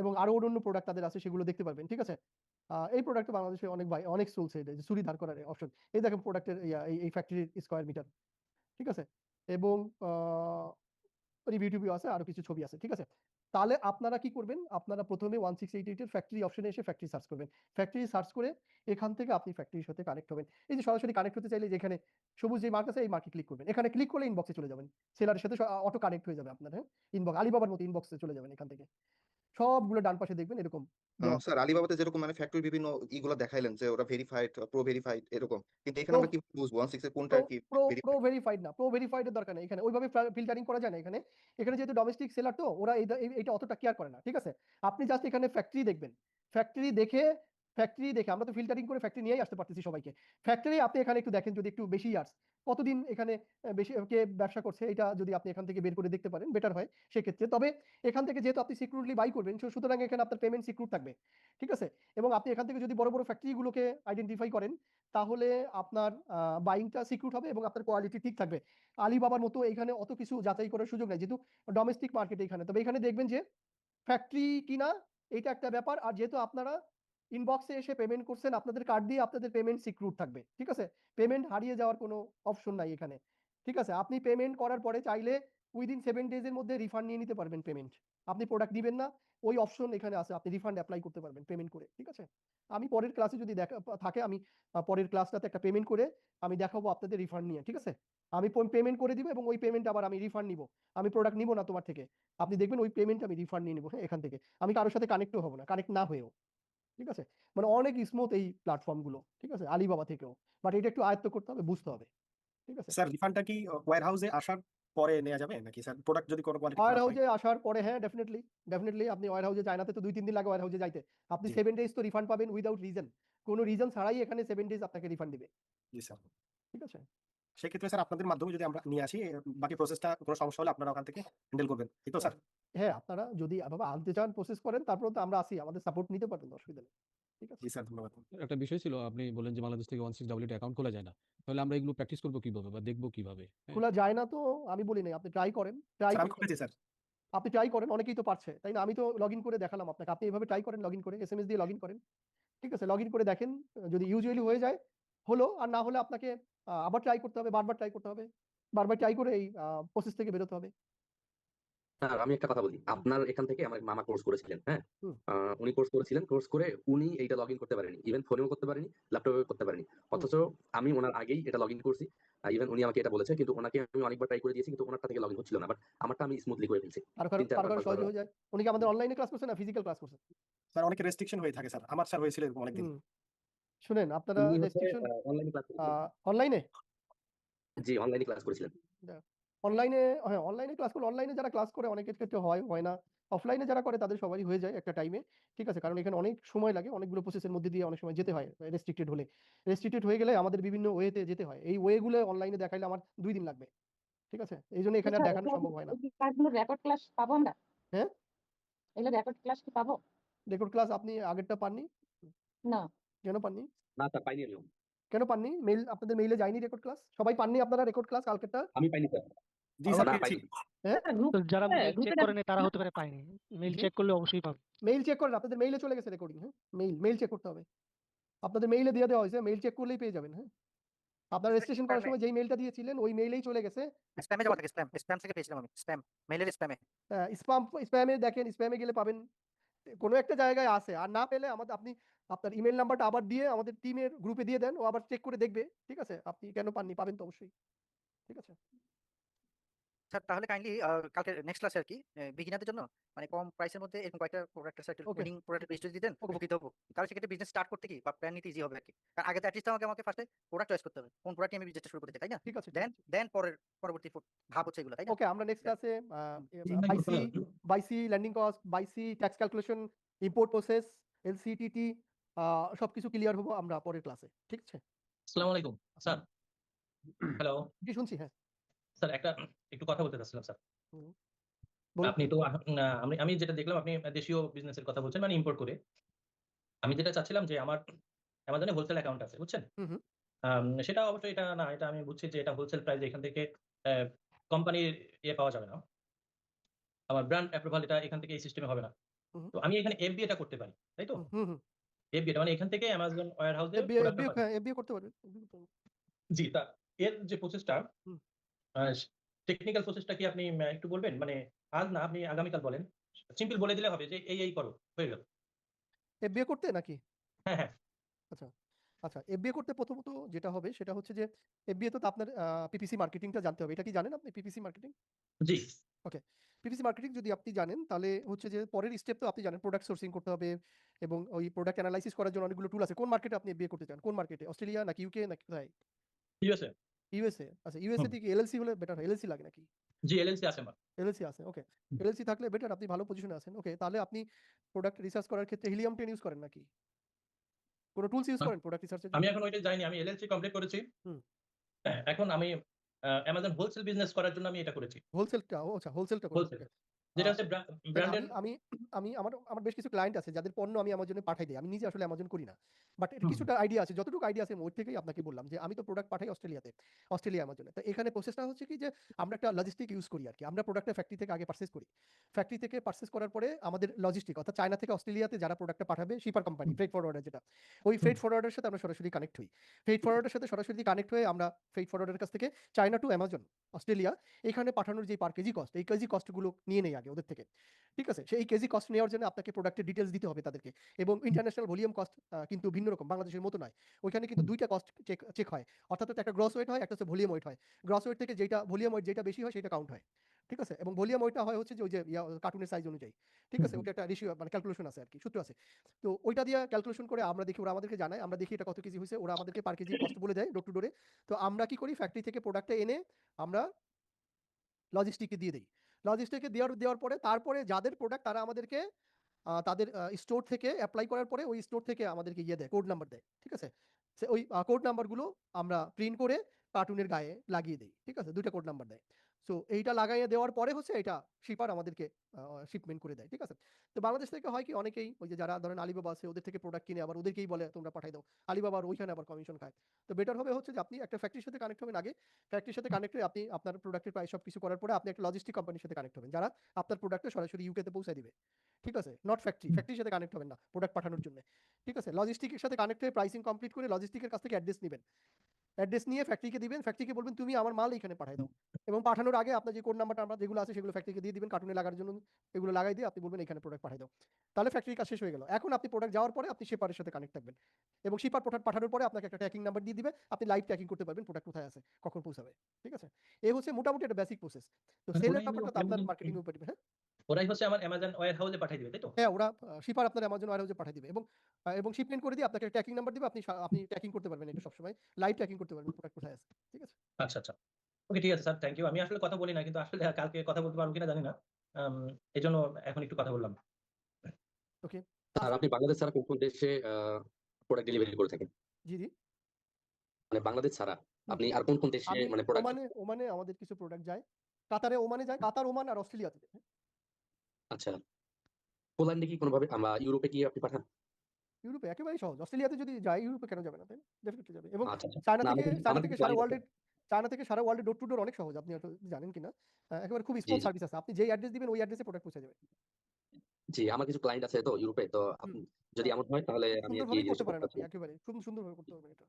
এবং আরো অন্য প্রোডাক্ট তাদের আছে, সেগুলো দেখতে পারবেন, ঠিক আছে। এই প্রোডাক্ট বাংলাদেশে অনেক চলছে, এটা যে চুরি ধার করার অপশন। এই দেখেন প্রোডাক্টের এই ফ্যাক্টরির স্কয়ার মিটার, ঠিক আছে, এবং রিভিউ টিভিউ আছে, আরো কিছু ছবি আছে, ঠিক আছে। তাহলে আপনারা কি করবেন, আপনারা প্রথমে 1688 এর ফ্যাক্টরি অপশনে এসে ফ্যাক্টরি সার্চ করবেন। ফ্যাক্টরি সার্চ করে এখান থেকে আপনি ফ্যাক্টরির সাথে কানেক্ট হবেন। এই যে সরাসরি কানেক্ট হতে চাইলে যেখানে সবুজ যে মার্ক আছে এই মার্কে ক্লিক করবেন। এখানে ক্লিক করলে ইনবক্সে চলে যাবেন, সেলারের সাথে অটো কানেক্ট হয়ে যাবে আপনার। হ্যাঁ, ইনবক্স আলিবাবার মতো ইনবক্সে চলে যাবেন। এখান থেকে সবগুলো ডান পাশে দেখবেন এরকম দেওয়া স্যার আলিবাবাতে যেরকম মানে ফ্যাক্টরি বিভিন্ন ইগুলো দেখাইলেন যে ওরা ভেরিফাইড, প্রো ভেরিফাইড এরকম, কিন্তু এখানে আমরা কি বুঝবো 16 এর কোনটা কি প্রো ভেরিফাইড? ভেরিফাইড না, প্রো ভেরিফাইড এর দরকার নেই এখানে, ওইভাবে ফিল্টারিং করা যায় না এখানে। এখানে যেহেতু ডোমেস্টিক সেলার, তো ওরা এটা অতটা কেয়ার করে না, ঠিক আছে। আপনি জাস্ট এখানে ফ্যাক্টরি দেখবেন, ফ্যাক্টরি দেখে আমরা তো ফিল্টারিং করে ফ্যাক্টরি নিয়েই আসতে পারতেছি সবাইকে। ফ্যাক্টরি আপনি এখানে একটু দেখেন, যদি একটু বেশি ইয়ার্স, কতদিন এখানে বেশি কে ব্যবসা করছে, এটা যদি আপনি এখান থেকে বের করে দেখতে পারেন বেটার হয় সেক্ষেত্রে। তবে এখান থেকে যেহেতু আপনি সিকিউরলি বাই করবেন, সুতরাং এখানে আপনার পেমেন্ট সিকিউর থাকবে, ঠিক আছে। এবং আপনি এখান থেকে যদি বড় বড় ফ্যাক্টরিগুলোকে আইডেন্টিফাই করেন, তাহলে আপনার বাইংটা সিকিউর হবে এবং আপনার কোয়ালিটি ঠিক থাকবে। আলিবাবার মতো এখানে অত কিছু যাচাই করার সুযোগ নাই, যেহেতু ডোমেস্টিক মার্কেট এখানে। তবে এখানে দেখবেন যে ফ্যাক্টরি কিনা এটা একটা ব্যাপার, আর যেহেতু আপনারা ইনবক্সে এসে পেমেন্ট করছেন, আপনাদের কার্ড দিয়ে আপনাদের পেমেন্ট সিকিউর থাকবে, ঠিক আছে। পেমেন্ট হারিয়ে যাওয়ার কোনো অপশন নাই এখানে, ঠিক আছে। আপনি পেমেন্ট করার পরে চাইলে উইদিন 7 ডেজ এর মধ্যে রিফান্ড নিয়ে নিতে পারবেন পেমেন্ট। আপনি প্রোডাক্ট দিবেন না, ওই অপশন এখানে আছে, আপনি রিফান্ড অ্যাপ্লাই করতে পারবেন পেমেন্ট করে, ঠিক আছে। আমি পরের ক্লাসে যদি দেখা থাকে, আমি পরের ক্লাসটাতে একটা পেমেন্ট করে আমি দেখাবো আপনাদের রিফান্ড নিয়ে, ঠিক আছে। আমি পেমেন্ট করে দিব এবং ওই পেমেন্ট আবার আমি রিফান্ড নিব। আমি প্রোডাক্ট নিব না তোমার থেকে, আপনি দেখবেন ওই পেমেন্ট আমি রিফান্ড নিয়ে নেবো। হ্যাঁ, এখান থেকে আমি কারোর সাথে কানেক্টও হবো না, কানেক্ট না হয়েও, ঠিক আছে। মানে অনেক স্মুথ এই প্ল্যাটফর্ম গুলো, ঠিক আছে, আলিবাবা থেকেও। বাট এটা একটু আয়ত্ত করতে হবে, বুঝতে হবে, ঠিক আছে। স্যার রিফান্ডটা কি ওয়্যার হাউসে আসার পরে নেওয়া যাবে নাকি স্যার, প্রোডাক্ট যদি কোনো কোয়ালিটি ওয়্যার খারাপ হয়? হাউসে আসার পরে, হ্যাঁ, ডেফিনেটলি আপনি ওয়্যার হাউসে, চায়নাতে তো 2-3 দিন লাগে ওয়্যার হাউসে যাইতে। আপনি জি 7 ডেজ তো রিফান্ড পাবেন উইদাউট রিজন, কোনো রিজন ছাড়াই এখানে 7 ডেজ আপনাকে রিফান্ড দিবে, জি স্যার। ঠিক আছে। সেক্ষেত্রে স্যার আপনাদের মাধ্যমে যদি আমরা নিয়ে আসি, বাকি প্রসেসটা কোনো সমস্যা হলে আপনারা ওখান থেকে হ্যান্ডেল করবেন, এই তো স্যার? হ্যাঁ, আপনারা যদি বাবা আনতে চান, প্রসেস করেন, তারপর তো আমরা আছি, আমাদের সাপোর্ট নিতে পারবেন, অসুবিধা নেই, ঠিক আছে। জি স্যার, ধন্যবাদ। একটা বিষয় ছিল, আপনি বললেন যে বাংলাদেশ থেকে 1688 অ্যাকাউন্ট খোলা যায় না, তাহলে আমরা এগুলো প্র্যাকটিস করবো কিভাবে বা দেখবো কিভাবে? হ্যাঁ, খোলা যায় না তো আমি বলি নাই, আপনি ট্রাই করেন, ট্রাই স্যার আমি খুলেছি স্যার। আপনি ট্রাই করেন, অনেকেই তো পারছে, তাই না। আমি তো লগ ইন করে দেখালাম আপনাকে, আপনি এভাবে ট্রাই করেন, লগ ইন করে এসএমএস দিয়ে লগ ইন করেন, ঠিক আছে। লগ ইন করে দেখেন, যদি ইউজুয়ালি হয়ে যায় হলো, আর না হলে আপনাকে আবার ট্রাই করতে হবে, বারবার ট্রাই করতে হবে, বারবার ট্রাই করে এই প্রসেস থেকে বেরোতে হবে। স্যার আমি একটা কথা বলি, আপনার এখান থেকে আমার মামা কোর্স করেছিলেন, হ্যাঁ, হুম। উনি কোর্স করেছিলেন, কোর্স করে উনি এইটা লগ ইন করতে পারেনি, ইভেন ফোনেও করতে পারেনি, ল্যাপটপেও করতে পারেনি। অথচ আমি ওনার আগেই এটা লগ ইন করছি, ইভেন উনি আমাকে এটা বলেছে, কিন্তু ওনাকে আমি অনেকবার ট্রাই করে দিয়েছি, কিন্তু ওনারটা থেকে লগ ইন হচ্ছিল না, বাট আমারটা আমি স্মুথলি করে ফেলছি। কারো 3-4 সহজে হয়ে যায়। উনি কি আমাদের অনলাইনে ক্লাস করছেন না ফিজিক্যাল ক্লাস করছেন? স্যার অনেক রেস্ট্রিকশন হয়ে থাকে স্যার, আমার স্যার হয়েছিল এরকম অনেকদিন। শুনেন, আপনারা উনি হচ্ছে রেস্ট্রিকশন অনলাইনে ক্লাস করেছিলেন। অনলাইনে, জি, অনলাইনে ক্লাস করেছিলেন। অনলাইনে, হ্যাঁ, অনলাইনে ক্লাস করলে, অনলাইনে যারা ক্লাস করে অনেকের ক্ষেত্রে হয় না, অফলাইনে যারা করে তাদের সবারই হয়ে যায় একটা টাইমে, ঠিক আছে। কারণ এখানে অনেক সময় লাগে, অনেকগুলো প্রসেসের মধ্যে দিয়ে অনেক সময় যেতে হয়, রেস্ট্রিক্টেড হয়ে গেলে আমাদের বিভিন্ন ওয়েতে যেতে হয়, এই ওয়েগুলো অনলাইনে দেখাইলে আমার 2 দিন লাগবে, ঠিক আছে। এই জন্য এখানে আর দেখানো সম্ভব হয় না। রেকর্ড ক্লাস পাবো আমরা? হ্যাঁ, এগুলো রেকর্ড ক্লাস কি পাবো? রেকর্ড ক্লাস আপনি আগেরটা পাননি? না। কেন পাননি? না স্যার, পাইনি আমিও। কেন পাননি? মেইল, আপনাদের মেইলে যায়নি রেকর্ড ক্লাস? সবাই পাননি আপনারা রেকর্ড ক্লাস কালকেরটা? আমি পাইনি স্যার। জি স্যার, না, পেয়েছি। পাইনি। হ্যাঁ তো যারা মেইল চেক গ্রুপে করে নেয় তারা হতে পারে পায়নি, মেইল জি চেক করলে অবশ্যই পাবে। মেইল চেক করেন, আপনাদের মেইলে চলে গেছে রেকর্ডিং। হ্যাঁ মেইল চেক করতে হবে, আপনাদের মেইলে দিয়ে দেওয়া হয়েছে, মেইল চেক করলেই পেয়ে যাবেন। হ্যাঁ আপনার রেজিস্ট্রেশন করার সময় যেই মেইলটা দিয়েছিলেন ওই মেইলেই চলে গেছে। স্প্যামে যাওয়া থাকে, স্প্যাম থেকে পেয়েছিলাম আমি, মেইলের স্প্যামে। স্প্যামে দেখেন, স্প্যামে গেলে পাবেন, কোনো একটা জায়গায় আছে। আর না পেলে আমাদের আপনি আপনার ইমেল নাম্বারটা আবার দিয়ে আমাদের টিমের গ্রুপে দিয়ে দেন, ও আবার চেক করে দেখবে। ঠিক আছে, আপনি কেন পাননি, পাবেন তো অবশ্যই। ঠিক আছে স্যার তাহলে কাইন্ডলি কালকে নেক্সট ক্লাসে আর কি বিগিনারদের জন্য মানে কম প্রাইসের মধ্যে এরকম কয়েকটা প্রোডাক্ট আছে, একটা ওকে উইনিং প্রোডাক্টের লিস্ট যদি দেন খুব ওকে উপকৃত হবো। তাহলে সেক্ষেত্রে বিজনেস স্টার্ট করতে কি বা প্ল্যান নিতে ইজি হবে আর কি। কারণ আগে তো অ্যাটলিস্ট আমাকে ফার্স্টে প্রোডাক্ট চয়েস করতে হবে, কোন প্রোডাক্ট নিয়ে আমি বিজনেসটা শুরু করতে চাই, তাই না? ঠিক আছে ঠিক দেন আছে দেন পরবর্তী ধাপ হচ্ছে এগুলো, তাই না? ওকে আমরা নেক্সট ক্লাসে চিন্তা করতে হবে। By sea landing cost, by sea tax calculation, import process, LC TT সবকিছু ক্লিয়ার হবো আমরা পরের ক্লাসে। ঠিক আছে আসসালামু আলাইকুম স্যার। হ্যালো জি শুনছি। হ্যাঁ স্যার, একটু কথা বলতে চাচ্ছিলাম স্যার। হুম, বলুন। আপনি তো আমি যেটা দেখলাম আপনি দেশীয় বিজনেসের কথা বলছেন, মানে ইম্পোর্ট করে। আমি যেটা চাচ্ছিলাম যে আমার অ্যামাজনে হোলসেল অ্যাকাউন্ট আছে, বুঝছেন? হুম হুম সেটা অবশ্যই এটা না, এটা আমি বুঝছি যে এটা হোলসেল প্রাইস, এখান থেকে কোম্পানির পাওয়া যাবে না, আমার ব্র্যান্ড অ্যাপ্রুভাল এটা এখান থেকে এই সিস্টেমে হবে না। হুম তো আমি এখানে এফবি এটা করতে পারি, তাই তো? হুম হুম এফবি এটা মানে এখান থেকে অ্যামাজন ওয়্যার হাউসে এফবিএ প্রোডাক্টটা পাবে। এফবিএ করতে পারবেন। জি, তা এর যে প্রসেসটা, হুম। টেকনিক্যাল প্রসেসটা কি আপনি একটু বলবেন? মানে আজ না, আপনি আগামীকাল বলেন। সিম্পল বলে দিলে হবে যে এই করো, হয়ে গেল। এফবিএ করতে নাকি? হ্যাঁ, হ্যাঁ। আচ্ছা আচ্ছা এফবিএ করতে প্রথমত যেটা হবে সেটা হচ্ছে যে এফবিএ তো আপনার পিপিসি মার্কেটিংটা জানতে হবে। এটা কি জানেন আপনি পিপিসি মার্কেটিং? জি। ওকে পিপিসি মার্কেটিং যদি আপনি জানেন তাহলে হচ্ছে যে পরের স্টেপ তো আপনি জানেন প্রোডাক্ট সোর্সিং করতে হবে এবং ওই প্রোডাক্ট অ্যানালাইসিস করার জন্য অনেকগুলো টুল আছে। কোন মার্কেটে আপনি এফবিএ করতে চান? কোন মার্কেটে? অস্ট্রেলিয়া নাকি ইউকে নাকি কোথায়? ইউএসএ। ইউএসএ। আচ্ছা ইউএসএ থেকে এলএলসি হলে বেটার হয়। এলএলসি লাগে নাকি? জি, এলএলসি আছে আমার। এলএলসি আছে। ওকে এলএলসি থাকলে বেটার, আপনি ভালো পজিশনে আছেন। ওকে তাহলে আপনি প্রোডাক্ট রিসার্চ করার ক্ষেত্রে হিলিয়াম 10 ইউজ করেন নাকি? কোনো টুলস ইউজ করেন প্রোডাক্ট রিসার্চের আমি জন্য? এখন ওইটা যাইনি, আমি এলএলসি কমপ্লিট করেছি। হুম। এখন আমি অ্যামাজন হোলসেল বিজনেস করার জন্য আমি এটা করেছি। হোলসেলটা আচ্ছা হোলসেলটা করেন। হোলসেল ওকে যেটা হচ্ছে দেখেন ব্র্যান্ডের। আমি আমি আমার বেশ কিছু ক্লায়েন্ট আছে যাদের পণ্য আমি অ্যামাজনে পাঠাই দিই। আমি নিজে আসলে অ্যামাজন করি না, বাট এর কিছুটা আইডিয়া আছে। যতটুকু আইডিয়া আছে ওর থেকেই আপনাকে বললাম যে আমি তো প্রোডাক্ট পাঠাই অস্ট্রেলিয়া অ্যামাজনে। তো এখানে প্রসেসটা হচ্ছে কি যে আমরা একটা লজিস্টিক ইউজ করি আর কি। আমরা প্রোডাক্টটা ফ্যাক্টরি থেকে আগে পারচেজ করি। ফ্যাক্টরি থেকে পারচেজ করার পরে আমাদের লজিস্টিক অর্থাৎ চায়না থেকে অস্ট্রেলিয়াতে যারা প্রোডাক্টটা পাঠাবে শিপার কোম্পানি, ফ্রেট ফরওয়ার্ডার যেটা, ওই ফ্রেট ফরওয়ার্ডারের সাথে আমরা সরাসরি কানেক্ট হই। ফ্রেট ফরওয়ার্ডারের সাথে সরাসরি কানেক্ট হয়ে আমরা ফ্রেট ফরওয়ার্ডারের কাছ থেকে চায়না টু অ্যামাজন অস্ট্রেলিয়া এখানে পাঠানোর যে পার কেজি কস্ট, এই কেজি কস্টগুলো নিয়ে নেই আগে ওদের থেকে। ঠিক আছে, সেই কেজি কস্ট নেওয়ার জন্য আপনাকে প্রোডাক্টের ডিটেলস দিতে হবে তাদেরকে, এবং ইন্টারন্যাশনাল ভলিউম কস্ট কিন্তু ভিন্ন রকম, বাংলাদেশের মতো নয়। ওইখানে কিন্তু দুইটা কস্ট চেক হয়, অর্থাৎ একটা গ্রস ওয়েট হয়, একটা হচ্ছে ভলিউম ওয়েট হয়। গ্রস ওয়েট থেকে যেটা ভলিউম ওয়েট যেটা বেশি হয় সেটা কাউন্ট হয়। ঠিক আছে, এবং ভলিউম ওয়েটটা হয় হচ্ছে যে ওই যে কার্টুনের সাইজ অনুযায়ী। ঠিক আছে, ওটা একটা রেশিও মানে ক্যালকুলেশন আছে আর কি, সূত্র আছে। তো ওইটা দিয়ে ক্যালকুলেশন করে আমরা দেখি, ওরা আমাদেরকে জানায়, আমরা দেখি এটা কত কেজি হয়েছে, ওরা আমাদেরকে পার কেজি কস্ট বলে দেয় ডোর টু ডোরে। তো আমরা কি করি, ফ্যাক্টরি থেকে প্রোডাক্টটা এনে আমরা লজিস্টিকে দিয়ে দেই। লজিস্টিকে দেওয়ার পরে তারপরে যাদের প্রোডাক্ট তারা আমাদেরকে তাদের স্টোর থেকে অ্যাপ্লাই করার পরে ওই স্টোর থেকে আমাদেরকে দেয়, কোড নাম্বার দেয়। ঠিক আছে, ওই কোড নাম্বারগুলো আমরা প্রিন্ট করে কার্টুনের গায়ে লাগিয়ে দিই। ঠিক আছে, দুইটা কোড নাম্বার দেয়। সো এইটা লাগাইয়ে দেওয়ার পরে হচ্ছে এটা শিপার আমাদেরকে শিপমেন্ট করে দেয়। ঠিক আছে, তো বাংলাদেশ থেকে হয় কি অনেকেই ওই যে যারা ধরেন আলিবাবা আছে ওদের থেকে প্রোডাক্ট কিনে আবার ওদেরকেই বলে তোমরা পাঠাই দাও, আলিবাবার ওইখানে আবার কমিশন খায়। তো বেটার হবে হচ্ছে যে আপনি একটা ফ্যাক্টরির সাথে কানেক্ট হবেন আগে। ফ্যাক্টরির সাথে কানেক্ট হয়ে আপনি আপনার প্রোডাক্টের প্রায় সব কিছু করার পরে আপনি একটা লজিস্টিক কোম্পানির সাথে কানেক্ট হবেন যারা আপনার প্রোডাক্টটা সরাসরি ইউকেতে পৌঁছে দিবে। ঠিক আছে, নট ফ্যাক্টরির সাথে কানেক্ট হবেন না প্রোডাক্ট পাঠানোর জন্য। ঠিক আছে, লজিস্টিকের সাথে কানেক্ট হয়ে প্রাইসিং কমপ্লিট করে লজিস্টিকের কাছ থেকে অ্যাড্রেস নেবেন। অ্যাড্রেস নিয়ে ফ্যাক্টরিকে দিবেন, ফ্যাক্টরিকে বলবেন তুমি আমার মাল এখানে পাঠাই দাও, এবং পাঠানোর আগে আপনার যে কোড নাম্বারটা আমরা যেগুলো আছে সেগুলো ফ্যাক্টরিকে দিয়ে দিবেন কার্টুনে লাগার জন্য, এগুলো লাগাই দিয়ে আপনি বলবেন এখানে প্রোডাক্ট পাঠাই দাও। তাহলে ফ্যাক্টরির কাজ শেষ হয়ে গেল। এখন আপনি প্রোডাক্ট যাওয়ার পরে আপনি শিপারের সাথে কানেক্ট থাকবেন, এবং শিপার পাঠানোর পরে আপনাকে একটা ট্র্যাকিং নাম্বার দিয়ে দিবে, আপনি লাইভ ট্র্যাকিং করতে পারবেন প্রোডাক্ট কোথায় আছে কখন পৌঁছাবে। ঠিক আছে, এই হচ্ছে মোটামুটি একটা বেসিক প্রসেস। তো সেলের ব্যাপারটা তো আপনার মার্কেটিং উপর ডিপেন্ড। হ্যাঁ ওরাই হচ্ছে আমার অ্যামাজন ওয়্যার হাউসে পাঠিয়ে দিবে, তাই তো? হ্যাঁ, ওরা শিপার আপনার অ্যামাজন ওয়্যারহাউসে পাঠিয়ে দিবে, এবং শিপমেন্ট করে দিয়ে আপনাকে ট্র্যাকিং নাম্বার দিবে, আপনি ট্র্যাকিং করতে পারবেন, এটা সবসময় লাইভ ট্র্যাকিং করতে পারবেন প্রোডাক্ট কোথায় আছে। ঠিক আছে, আচ্ছা, আচ্ছা। ওকে, ঠিক আছে স্যার, থ্যাংক ইউ। আমি আসলে কথা বলি না, কিন্তু আসলে কালকে কথা বলতে পারবো কিনা জানি না। এজন্য এখন একটু কথা বললাম। ওকে। স্যার আপনি বাংলাদেশ ছাড়া কোন কোন দেশে প্রোডাক্ট ডেলিভারি করে থাকেন? জি জি, মানে বাংলাদেশ ছাড়া আপনি আর কোন কোন দেশে আমি মানে প্রোডাক্ট? ওমানে আমাদের কিছু প্রোডাক্ট যায়, কাতারে, ওমানে যায়, কাতার, ওমান আর অস্ট্রেলিয়াতে যায়। আচ্ছা, পোল্যান্ডে কি কোনোভাবে আমরা ইউরোপে কি আপনি পাঠান? ইউরোপে একেবারেই সহজ, অস্ট্রেলিয়াতে যদি যায় ইউরোপে কেন যাবে না, তাই না? ডেফিনেটলি যাবে। এবং আচ্ছা, আচ্ছা। চায়না না থেকে আমাদের সারা কিছু ওয়ার্ল্ডের ক্লায়েন্ট আছে। চায়না থেকে সারা ওয়ার্ল্ডে ডোর টু ডোর অনেক সহজ। আপনি হয়তো জানেন কিনা। একেবারে খুব জি, স্মুথ জি। সার্ভিস আছে। আপনি যেই অ্যাড্রেস দিবেন ওই অ্যাড্রেসে প্রোডাক্ট পৌঁছে যাবে। জি, আমার কিছু ক্লায়েন্ট আছে তো ইউরোপে। তো হুম। যদি এমন হয় তাহলে খুব আমি আরকি এই সুন্দরভাবেই করতে জিনিসটা পারেন করতে আপনি চাচ্ছিলাম। একেবারে। খুব সুন্দরভাবে করতে পারবেন এটা।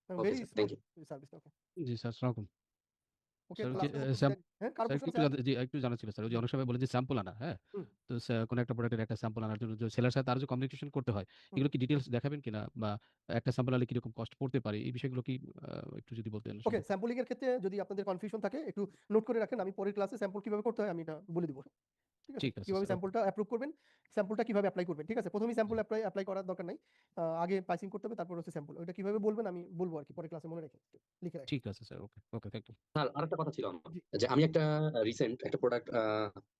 Okay very sir, thank smooth you. Service. Okay. জি স্যার, আসসালামু আলাইকুম। ওকে, স্যার তাহলে যে আজকের মতো বিদায়। হ্যাঁ, কারো স্যার প্রশ্ন একটু স্যার? জি একটু জানার ছিল স্যার। ওই যে হুম, অনেক সময় বলে যে স্যাম্পল আনা, হ্যাঁ? হুম, তো কোনো একটা প্রোডাক্টের একটা স্যাম্পল আনার জন্য যে সেলার সাথে আরো যে কমিউনিকেশন করতে হয়, হুম। এগুলো কি ডিটেইলস দেখাবেন কিনা? বা একটা স্যাম্পল আনলে কিরকম কস্ট পড়তে পারে? এই বিষয়গুলো কি একটু যদি বলতেন ওকে, সুন্দর। স্যাম্পলিং এর ক্ষেত্রে যদি আপনাদের কনফিউশন থাকে একটু নোট করে রাখেন। আমি পরের ক্লাসে স্যাম্পল কিভাবে করতে হয় আমি এটা বলে দিব। ঠিক আছে? ঠিক আছে কিভাবে স্যার, ওকে। স্যাম্পলটা অ্যাপ্রুভ করবেন, স্যাম্পলটা কিভাবে এপ্লাই করবেন। ঠিক আছে? ১ম এই স্যাম্পল এপ্লাই করার দরকার নাই। আগে প্রাইসিং করতে হবে, তারপর হচ্ছে স্যাম্পল। ওইটা কিভাবে বলবেন আমি বলব আরকি পরের ক্লাসে মনে রেখে লিখে রাখেন। ঠিক আছে sir, okay, okay, thank you. Sir আরেকটা কথা ছিল আমার। জি। যে আমি একটা রিসেন্ট একটা প্রোডাক্ট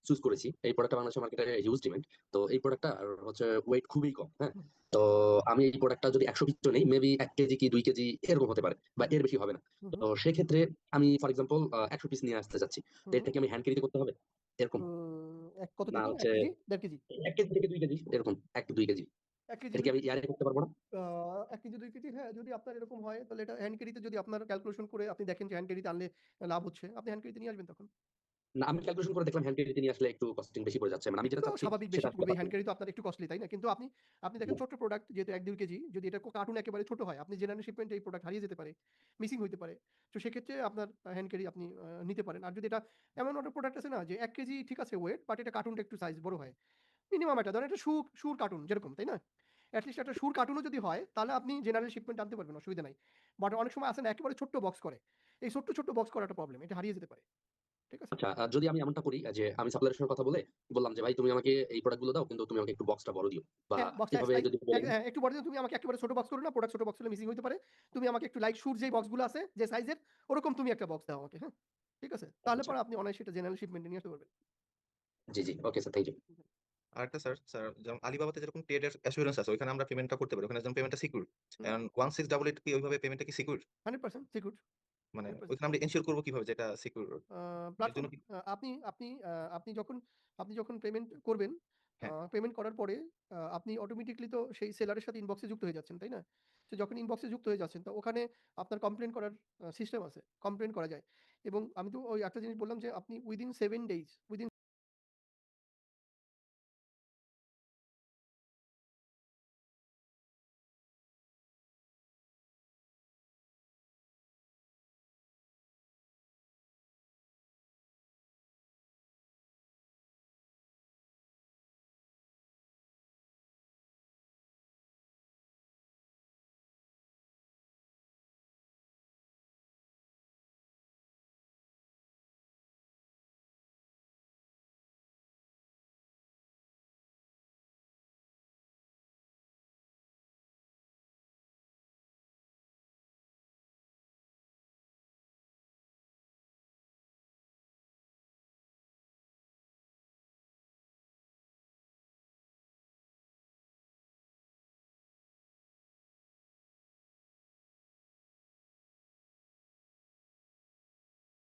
চুজ করেছি। এই প্রোডাক্টটা বাংলাদেশের মার্কেটে হিউজ ডিমান্ড। তো এই প্রোডাক্টটার হচ্ছে ওয়েট খুবই কম, হ্যাঁ? হুম, তো আমি এই প্রোডাক্টটা যদি ১০০ পিসও নেই, মেবি ১ কেজি কি ২ কেজি এরকম হতে পারে বা হুম, এর বেশি হবে না। হুম, তো সেক্ষেত্রে আমি ফর এক্সাম্পল ১০০ পিস নিয়ে আসতে চাচ্ছি। তো হুম, এটা কি আমি হ্যান্ড ক্যারিতে করতে হবে? এরকম? কত না কেজি? ১ হচ্ছে কেজি? ১.৫ কেজি? ১ কেজি থেকে ২ কেজি এরকম ১-২ কেজি। ১ কেজি এটা কি ২ আমি এয়ারে করতে পারবো না? ১ কেজি ২ কেজি, হ্যাঁ, যদি আপনার এরকম হয় তাহলে এটা হ্যান্ড ক্যারিতে যদি আপনার ক্যালকুলেশন করে আপনি দেখেন যে হ্যান্ড ক্যারিতে আনলে লাভ হচ্ছে, আপনি হ্যান্ড ক্যারিতে নিয়ে আসবেন তখন। না আমি ক্যালকুলেশন করে দেখলাম হ্যান্ড ক্যারিতে নিয়ে আসলে একটু কস্টিং বেশি পড়ে যাচ্ছে। মানে আমি একটু যেটা তো চাচ্ছি স্বাভাবিক সেটা বেশি আসলে পড়বেই। হ্যান্ড পাচ্ছি না। ক্যারি তো আপনার একটু কস্টলি, তাই না? কিন্তু আপনি দেখেন ছোট্ট প্রোডাক্ট যেহেতু ১-২ কেজি, যদি এটা কার্টুন একেবারে ছোট হয়, আপনি জেনারেল শিপমেন্টে এই প্রোডাক্ট হারিয়ে যেতে পারে, মিসিং হইতে পারে। তো সেক্ষেত্রে আপনার হ্যান্ড ক্যারি আপনি নিতে পারেন। আর যদি এটা এমন একটা প্রোডাক্ট আছে না যে ১ কেজি ঠিক আছে ওয়েট, বাট এটা কার্টুনটা একটু সাইজ বড় হয়। মিনিমাম একটা ধরেন একটা সুর কার্টুন যেরকম, তাই না? এট লিস্ট একটা সুর কার্টুনও যদি হয়, তাহলে আপনি জেনারেল শিপমেন্ট আনতে পারবেন, অসুবিধা নাই। বাট অনেক সময় আছে না একেবারে ছোট্ট বক্স করে। এই ছোট্ট বক্স করা একটা প্রবলেম। এটা হারিয়ে যেতে পারে। ঠিক আছে? আচ্ছা, যদি আমি এমনটা করি যে আমি সাপ্লায়ারের সঙ্গে কথা বলে বললাম যে, "ভাই তুমি আমাকে এই প্রোডাক্ট গুলো দাও কিন্তু তুমি আমাকে একটু বক্সটা বড় দিও।" বা হ্যাঁ, বক্সটা এভাবে যদি বলেন হ্যাঁ, একটু বড় দিন, তুমি আমাকে একেবারে ছোট বক্স করো না, প্রোডাক্ট ছোট বক্স হলে মিসিং হইতে পারে। তুমি আমাকে একটু লাইক সুর যেই বক্সগুলো আছে, যে সাইজের ওরকম তুমি একটা বক্স দাও আমাকে, হ্যাঁ? ঠিক আছে? তাহলে আচ্ছা। পরে আপনি অনায়াসে এটা জেনারেল শিপমেন্টে নিয়ে আসতে পারবেন। জি, জি। Okay sir, thank you. আরেকটা স্যার যেমন আলিবাবাতে যেরকম পেড অ্যাসুরেন্স আছে ওইখানে আমরা পেমেন্টটা করতে পারি। ওখানে যেমন পেমেন্টটা সিকিউর। হুম, এখন 1688 কি ওইভাবে পেমেন্টটা কি সিকিউর? 100% সিকিউর, মানে 100% ওইখানে আমরা এনশিওর করব কিভাবে যে এটা সিকিউর? এর প্ল্যাটফর্ম জন্য কি আপনি আপনি আ আপনি যখন পেমেন্ট করবেন, হ্যাঁ, পেমেন্ট করার পরে আপনি অটোমেটিক্যালি তো সেই সেলারের সাথে ইনবক্সে যুক্ত হয়ে যাচ্ছেন, তাই না? তো যখন ইনবক্সে যুক্ত হয়ে যাচ্ছেন, তো ওখানে আপনার কমপ্লেইন করার সিস্টেম আছে। কমপ্লেইন করা যায়। এবং আমি তো ওই একটা জিনিস বললাম যে আপনি উইদিন 7 ডেইজ, উইদিন